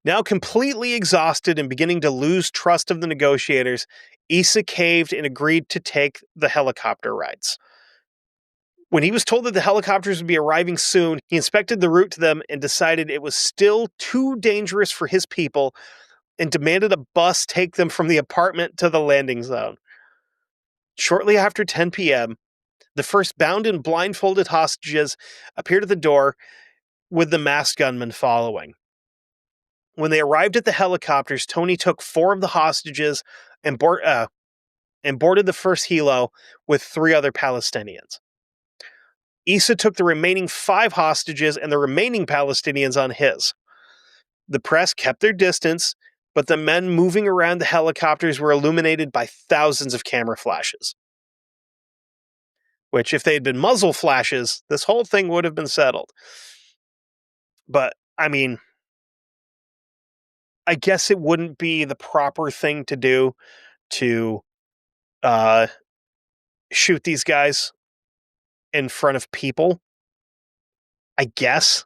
Now completely exhausted and beginning to lose trust of the negotiators, Issa caved and agreed to take the helicopter rides. When he was told that the helicopters would be arriving soon, he inspected the route to them and decided it was still too dangerous for his people and demanded a bus take them from the apartment to the landing zone. Shortly after 10 p.m., the first bound and blindfolded hostages appeared at the door, with the masked gunmen following. When they arrived at the helicopters, Tony took 4 of the hostages and boarded the first helo with 3 other Palestinians. Issa took the remaining 5 hostages and the remaining Palestinians on his. The press kept their distance, but the men moving around the helicopters were illuminated by thousands of camera flashes. Which, if they had been muzzle flashes, this whole thing would have been settled. But I mean, I guess it wouldn't be the proper thing to do to uh, shoot these guys in front of people. I guess.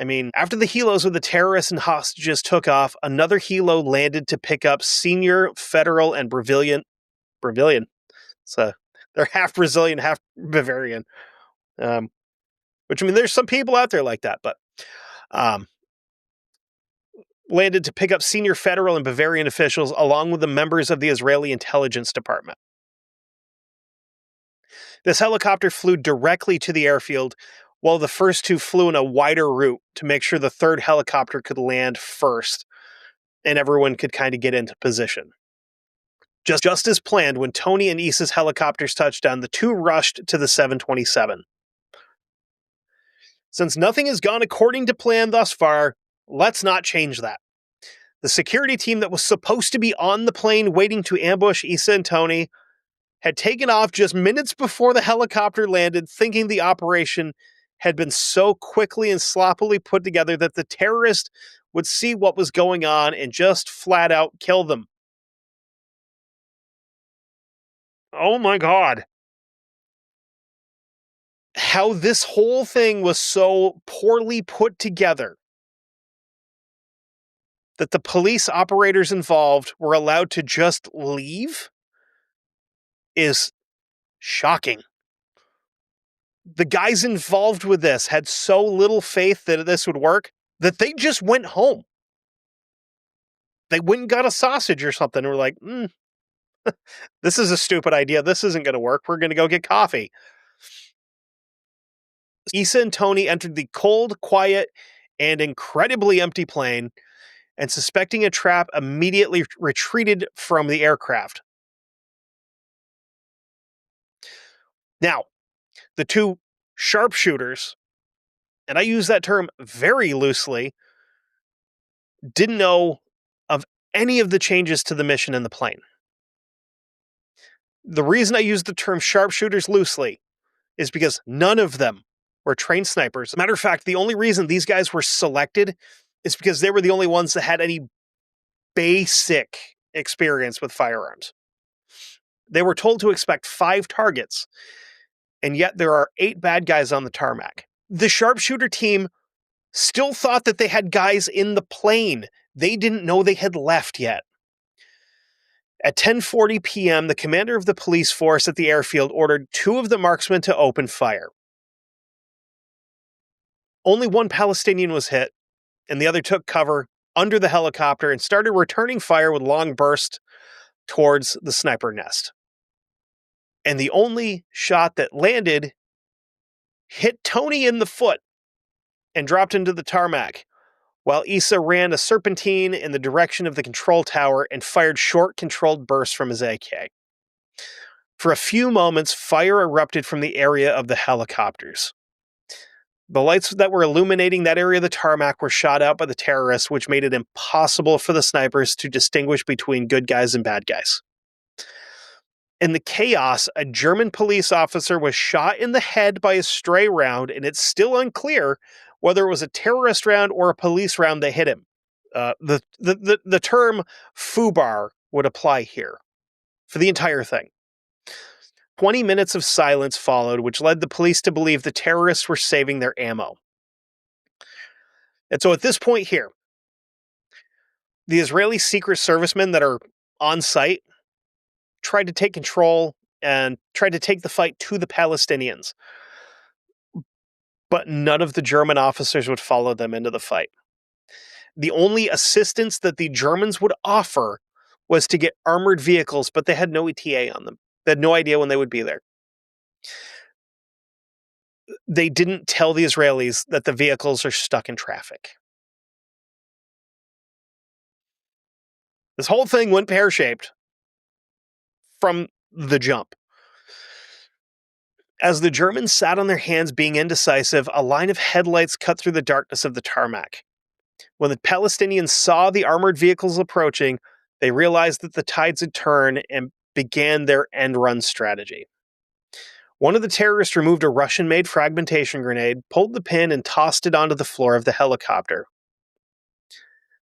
I mean, after the helos of the terrorists and hostages took off, another helo landed to pick up senior federal and Brazilian. So they're half Brazilian, half Bavarian. Which, I mean, there's some people out there like that, but um, landed to pick up senior federal and Bavarian officials along with the members of the Israeli intelligence department. This helicopter flew directly to the airfield, while the first two flew in a wider route to make sure the third helicopter could land first and everyone could kind of get into position. Just as planned, when Tony and Issa's helicopters touched down, the two rushed to the 727. Since nothing has gone according to plan thus far, let's not change that. The security team that was supposed to be on the plane waiting to ambush Issa and Tony had taken off just minutes before the helicopter landed, thinking the operation had been so quickly and sloppily put together that the terrorist would see what was going on and just flat out kill them. Oh my God. How this whole thing was so poorly put together that the police operators involved were allowed to just leave is shocking. The guys involved with this had so little faith that this would work that they just went home. They went and got a sausage or something and were like, this is a stupid idea. This isn't going to work. We're going to go get coffee. Issa and Tony entered the cold, quiet, and incredibly empty plane, and suspecting a trap, immediately retreated from the aircraft. Now, the two sharpshooters, and I use that term very loosely, didn't know of any of the changes to the mission in the plane. The reason I use the term sharpshooters loosely is because none of them were trained snipers. Matter of fact, the only reason these guys were selected is because they were the only ones that had any basic experience with firearms. They were told to expect 5 targets, and yet there are 8 bad guys on the tarmac. The sharpshooter team still thought that they had guys in the plane. They didn't know they had left yet. At 10:40 p.m., the commander of the police force at the airfield ordered 2 of the marksmen to open fire. Only one Palestinian was hit, and the other took cover under the helicopter and started returning fire with long bursts towards the sniper nest. And the only shot that landed hit Tony in the foot and dropped into the tarmac, while Issa ran a serpentine in the direction of the control tower and fired short, controlled bursts from his AK. For a few moments, fire erupted from the area of the helicopters. The lights that were illuminating that area of the tarmac were shot out by the terrorists, which made it impossible for the snipers to distinguish between good guys and bad guys. In the chaos, a German police officer was shot in the head by a stray round, and it's still unclear whether it was a terrorist round or a police round that hit him. The term FUBAR would apply here for the entire thing. 20 minutes of silence followed, which led the police to believe the terrorists were saving their ammo. And so at this point here, the Israeli secret servicemen that are on site tried to take control and tried to take the fight to the Palestinians. But none of the German officers would follow them into the fight. The only assistance that the Germans would offer was to get armored vehicles, but they had no ETA on them. They had no idea when they would be there. They didn't tell the Israelis that the vehicles are stuck in traffic. This whole thing went pear-shaped from the jump. As the Germans sat on their hands being indecisive, a line of headlights cut through the darkness of the tarmac. When the Palestinians saw the armored vehicles approaching, they realized that the tides had turned and began their end-run strategy. One of the terrorists removed a Russian-made fragmentation grenade, pulled the pin, and tossed it onto the floor of the helicopter.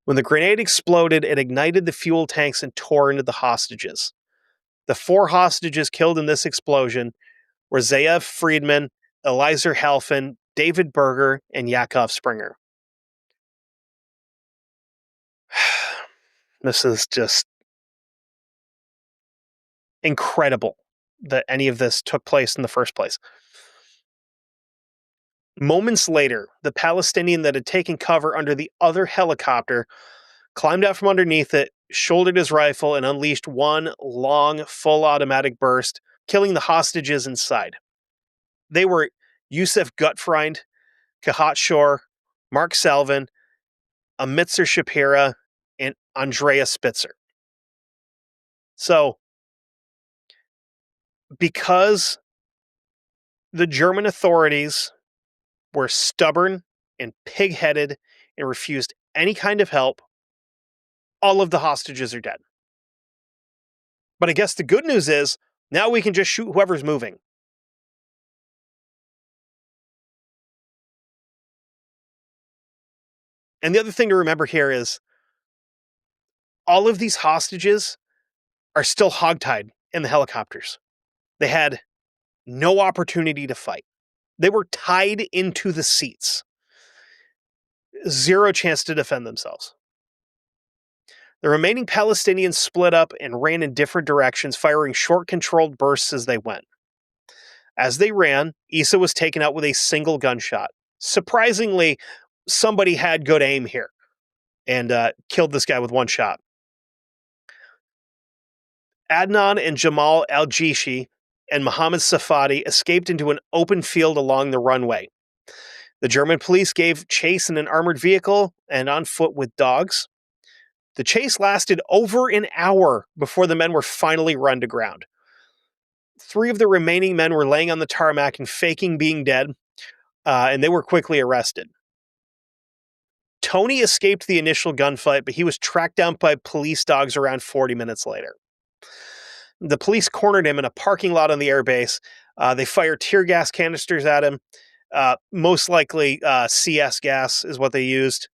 When the grenade exploded, it ignited the fuel tanks and tore into the hostages. The 4 hostages killed in this explosion were Zeev Friedman, Eliezer Halfin, David Berger, and Yakov Springer. This is just incredible that any of this took place in the first place. Moments later, the Palestinian that had taken cover under the other helicopter climbed out from underneath it, shouldered his rifle, and unleashed one long, full automatic burst, killing the hostages inside. They were Yusef Gutfreund, Kahat Shor, Mark Salvin, Amitzer Shapira, and Andrea Spitzer. So, because the German authorities were stubborn and pig-headed and refused any kind of help, all of the hostages are dead. But I guess the good news is, now we can just shoot whoever's moving. And the other thing to remember here is, all of these hostages are still hogtied in the helicopters. They had no opportunity to fight. They were tied into the seats. Zero chance to defend themselves. The remaining Palestinians split up and ran in different directions, firing short, controlled bursts as they went. As they ran, Issa was taken out with a single gunshot. Surprisingly, somebody had good aim here and killed this guy with one shot. Adnan and Jamal Al-Jishi and Mohammed Safadi escaped into an open field along the runway. The German police gave chase in an armored vehicle and on foot with dogs. The chase lasted over an hour before the men were finally run to ground. 3 of the remaining men were laying on the tarmac and faking being dead, and they were quickly arrested. Tony escaped the initial gunfight, but he was tracked down by police dogs around 40 minutes later. The police cornered him in a parking lot on the airbase. They fired tear gas canisters at him. Most likely CS gas is what they used.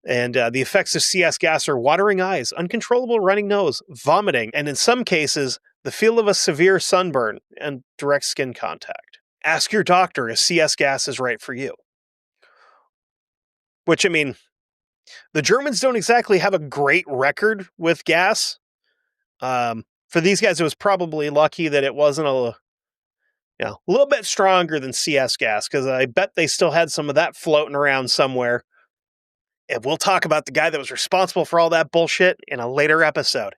And the effects of CS gas are watering eyes, uncontrollable running nose, vomiting, and in some cases, the feel of a severe sunburn and direct skin contact. Ask your doctor if CS gas is right for you. Which, I mean, the Germans don't exactly have a great record with gas. For these guys, it was probably lucky that it wasn't a little bit stronger than CS gas, because I bet they still had some of that floating around somewhere. And we'll talk about the guy that was responsible for all that bullshit in a later episode.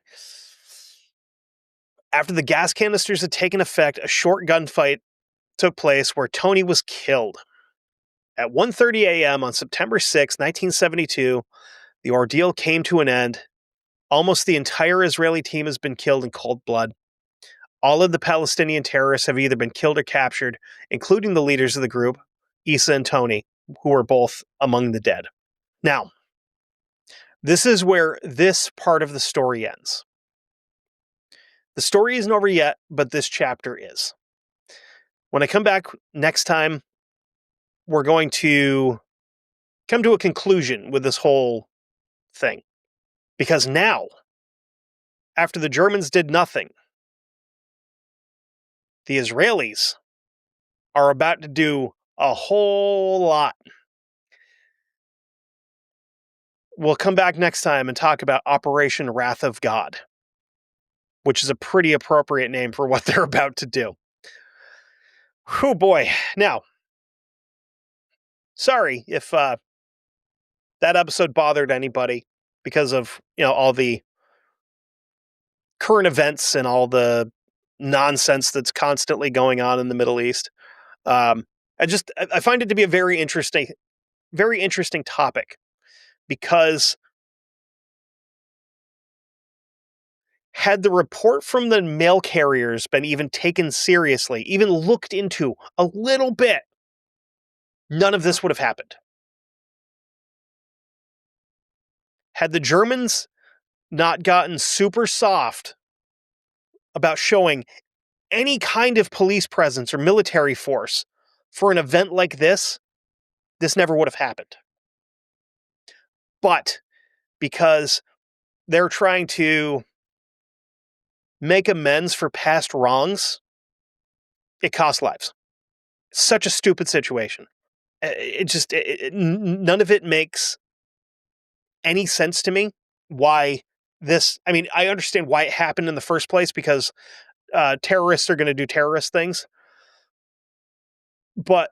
After the gas canisters had taken effect, a short gunfight took place where Tony was killed. At 1:30 a.m. on September 6, 1972, the ordeal came to an end. Almost the entire Israeli team has been killed in cold blood. All of the Palestinian terrorists have either been killed or captured, including the leaders of the group, Issa and Tony, who were both among the dead. Now, this is where this part of the story ends. The story isn't over yet, but this chapter is. When I come back next time, we're going to come to a conclusion with this whole thing. Because now, after the Germans did nothing, the Israelis are about to do a whole lot. We'll come back next time and talk about Operation Wrath of God, which is a pretty appropriate name for what they're about to do. Oh boy. Now, sorry if that episode bothered anybody because of, all the current events and all the nonsense that's constantly going on in the Middle East. I find it to be a very interesting topic, because had the report from the mail carriers been even taken seriously, even looked into a little bit, none of this would have happened. Had the Germans not gotten super soft about showing any kind of police presence or military force for an event like this never would have happened. But because they're trying to make amends for past wrongs, it costs lives. Such a stupid situation. None of it makes any sense to me why this. I mean, I understand why it happened in the first place because terrorists are going to do terrorist things, but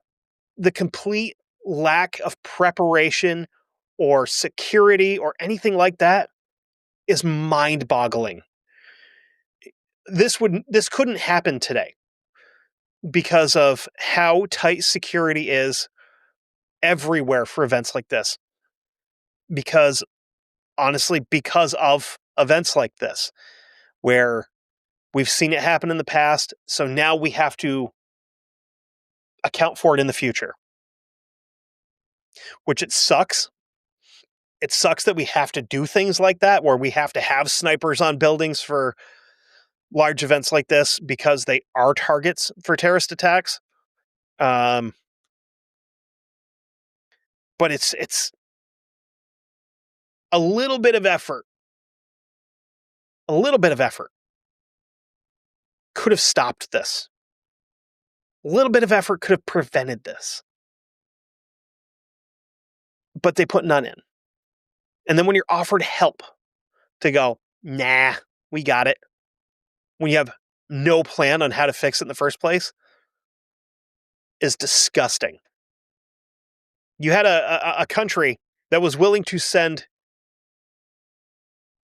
the complete lack of preparation or security or anything like that is mind-boggling. This couldn't happen today because of how tight security is everywhere for events like this. Because honestly, because of events like this, where we've seen it happen in the past, so now we have to account for it in the future. Which it sucks. It sucks that we have to do things like that, where we have to have snipers on buildings for large events like this because they are targets for terrorist attacks. But it's a little bit of effort. A little bit of effort could have stopped this. A little bit of effort could have prevented this. But they put none in. And then when you're offered help to go, nah, we got it. When you have no plan on how to fix it in the first place, is disgusting. You had a country that was willing to send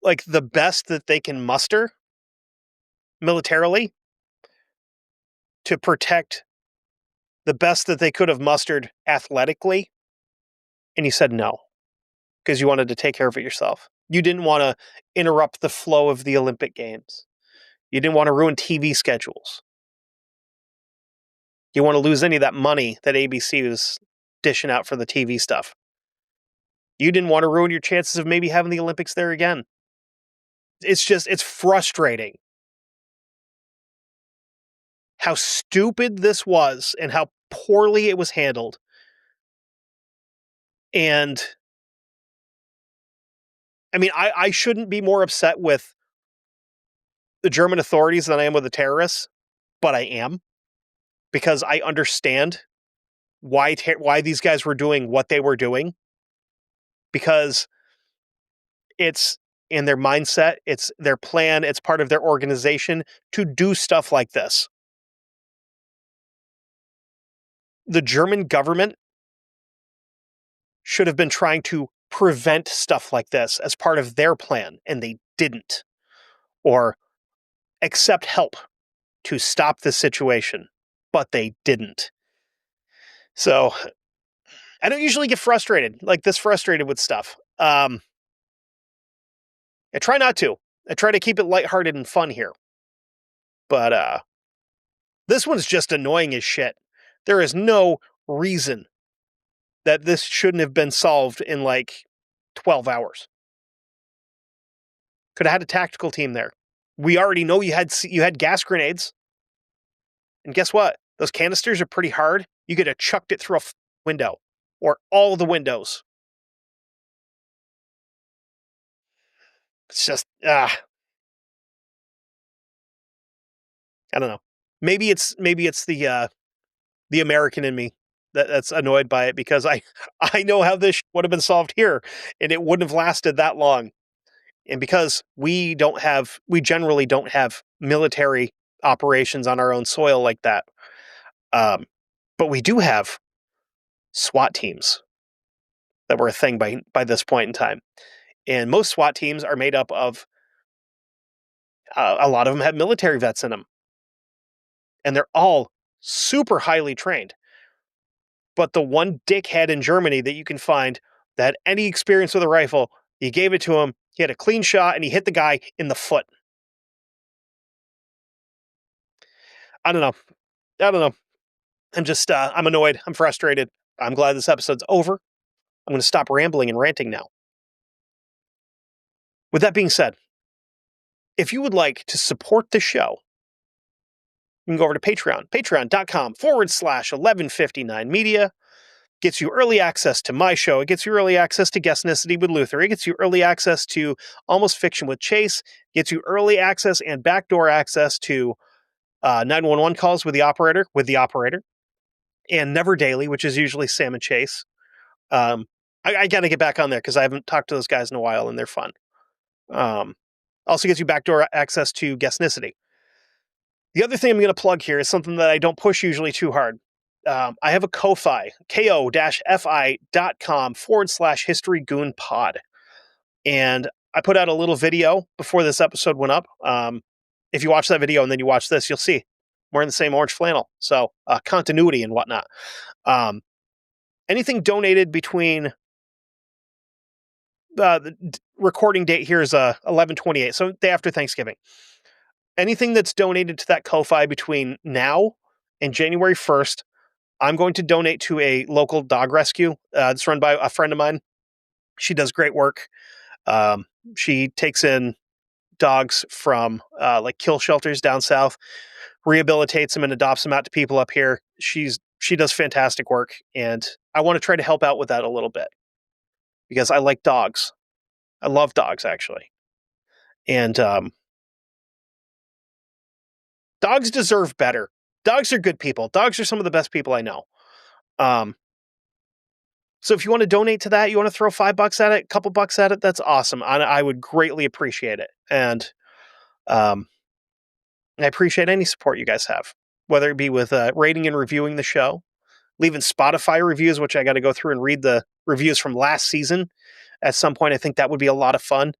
like the best that they can muster militarily to protect the best that they could have mustered athletically. And you said no, because you wanted to take care of it yourself. You didn't want to interrupt the flow of the Olympic Games. You didn't want to ruin TV schedules. You want to lose any of that money that ABC was dishing out for the TV stuff. You didn't want to ruin your chances of maybe having the Olympics there again. It's frustrating how stupid this was and how poorly it was handled. And I mean, I shouldn't be more upset with the German authorities than I am with the terrorists, but I am, because I understand why these guys were doing what they were doing, because it's in their mindset, it's their plan, it's part of their organization to do stuff like this. The German government should have been trying to prevent stuff like this as part of their plan, and they didn't. Or accept help to stop the situation, but they didn't. So I don't usually get frustrated, like this frustrated with stuff. I try not to. I try to keep it lighthearted and fun here. But this one's just annoying as shit. There is no reason that this shouldn't have been solved in like 12 hours. Could have had a tactical team there. We already know you had gas grenades. And guess what? Those canisters are pretty hard. You could have chucked it through a window or all the windows. It's just, I don't know. Maybe it's the American in me that's annoyed by it, because I know how this would have been solved here, and it wouldn't have lasted that long. And because we generally don't have military operations on our own soil like that. But we do have SWAT teams that were a thing by this point in time. And most SWAT teams are made up of, a lot of them have military vets in them. And they're all super highly trained. But the one dickhead in Germany that you can find that had any experience with a rifle, you gave it to him, he had a clean shot, and he hit the guy in the foot. I don't know. I'm just, I'm annoyed. I'm frustrated. I'm glad this episode's over. I'm going to stop rambling and ranting now. With that being said, if you would like to support the show, you can go over to Patreon, patreon.com/1159media. Gets you early access to my show. It gets you early access to Guestnicity with Luther. It gets you early access to Almost Fiction with Chase. It gets you early access and backdoor access to 911 calls with the operator, and Never Daily, which is usually Sam and Chase. I got to get back on there because I haven't talked to those guys in a while, and they're fun. Also gets you backdoor access to Guestnicity. The other thing I'm going to plug here is something that I don't push usually too hard. I have a Ko-Fi, ko-fi.com/History Goon Pod. And I put out a little video before this episode went up. If you watch that video and then you watch this, you'll see we're in the same orange flannel. So continuity and whatnot. Anything donated between the recording date here is 11/28, so day after Thanksgiving. Anything that's donated to that Ko-Fi between now and January 1st, I'm going to donate to a local dog rescue. It's run by a friend of mine. She does great work. She takes in dogs from like kill shelters down south, rehabilitates them and adopts them out to people up here. She does fantastic work, and I want to try to help out with that a little bit because I like dogs. I love dogs, actually. And dogs deserve better. Dogs are good people. Dogs are some of the best people I know. So if you want to donate to that, you want to throw $5 at it, a couple bucks at it, that's awesome. I would greatly appreciate it. And I appreciate any support you guys have, whether it be with rating and reviewing the show, leaving Spotify reviews, which I got to go through and read the reviews from last season. At some point, I think that would be a lot of fun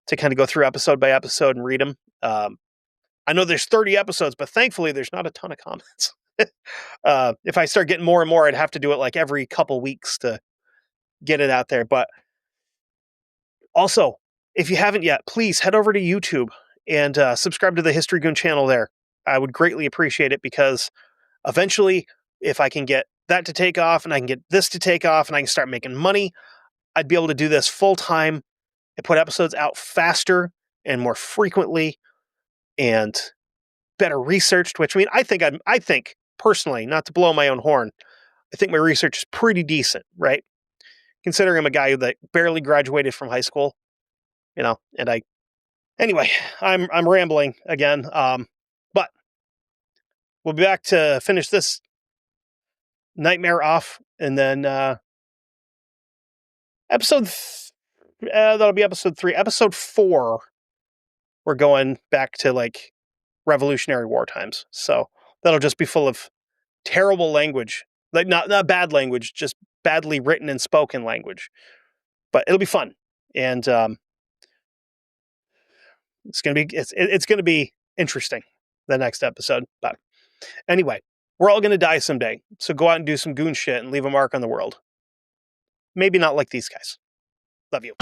to kind of go through episode by episode and read them. I know there's 30 episodes, but thankfully there's not a ton of comments. If I start getting more and more, I'd have to do it like every couple weeks to get it out there. But also, if you haven't yet, please head over to YouTube and subscribe to the History Goon channel there. I would greatly appreciate it because eventually, if I can get that to take off and I can get this to take off and I can start making money, I'd be able to do this full time and put episodes out faster and more frequently and better researched, which I think personally, not to blow my own horn, I think my research is pretty decent, right? Considering I'm a guy that barely graduated from high school, and anyway, I'm rambling again. But we'll be back to finish this nightmare off, and then that'll be episode 3. Episode 4, we're going back to like Revolutionary War times. So that'll just be full of terrible language, like not bad language, just badly written and spoken language. But it'll be fun, and it's gonna be interesting. The next episode, but anyway, we're all gonna die someday. So go out and do some goon shit and leave a mark on the world. Maybe not like these guys. Love you.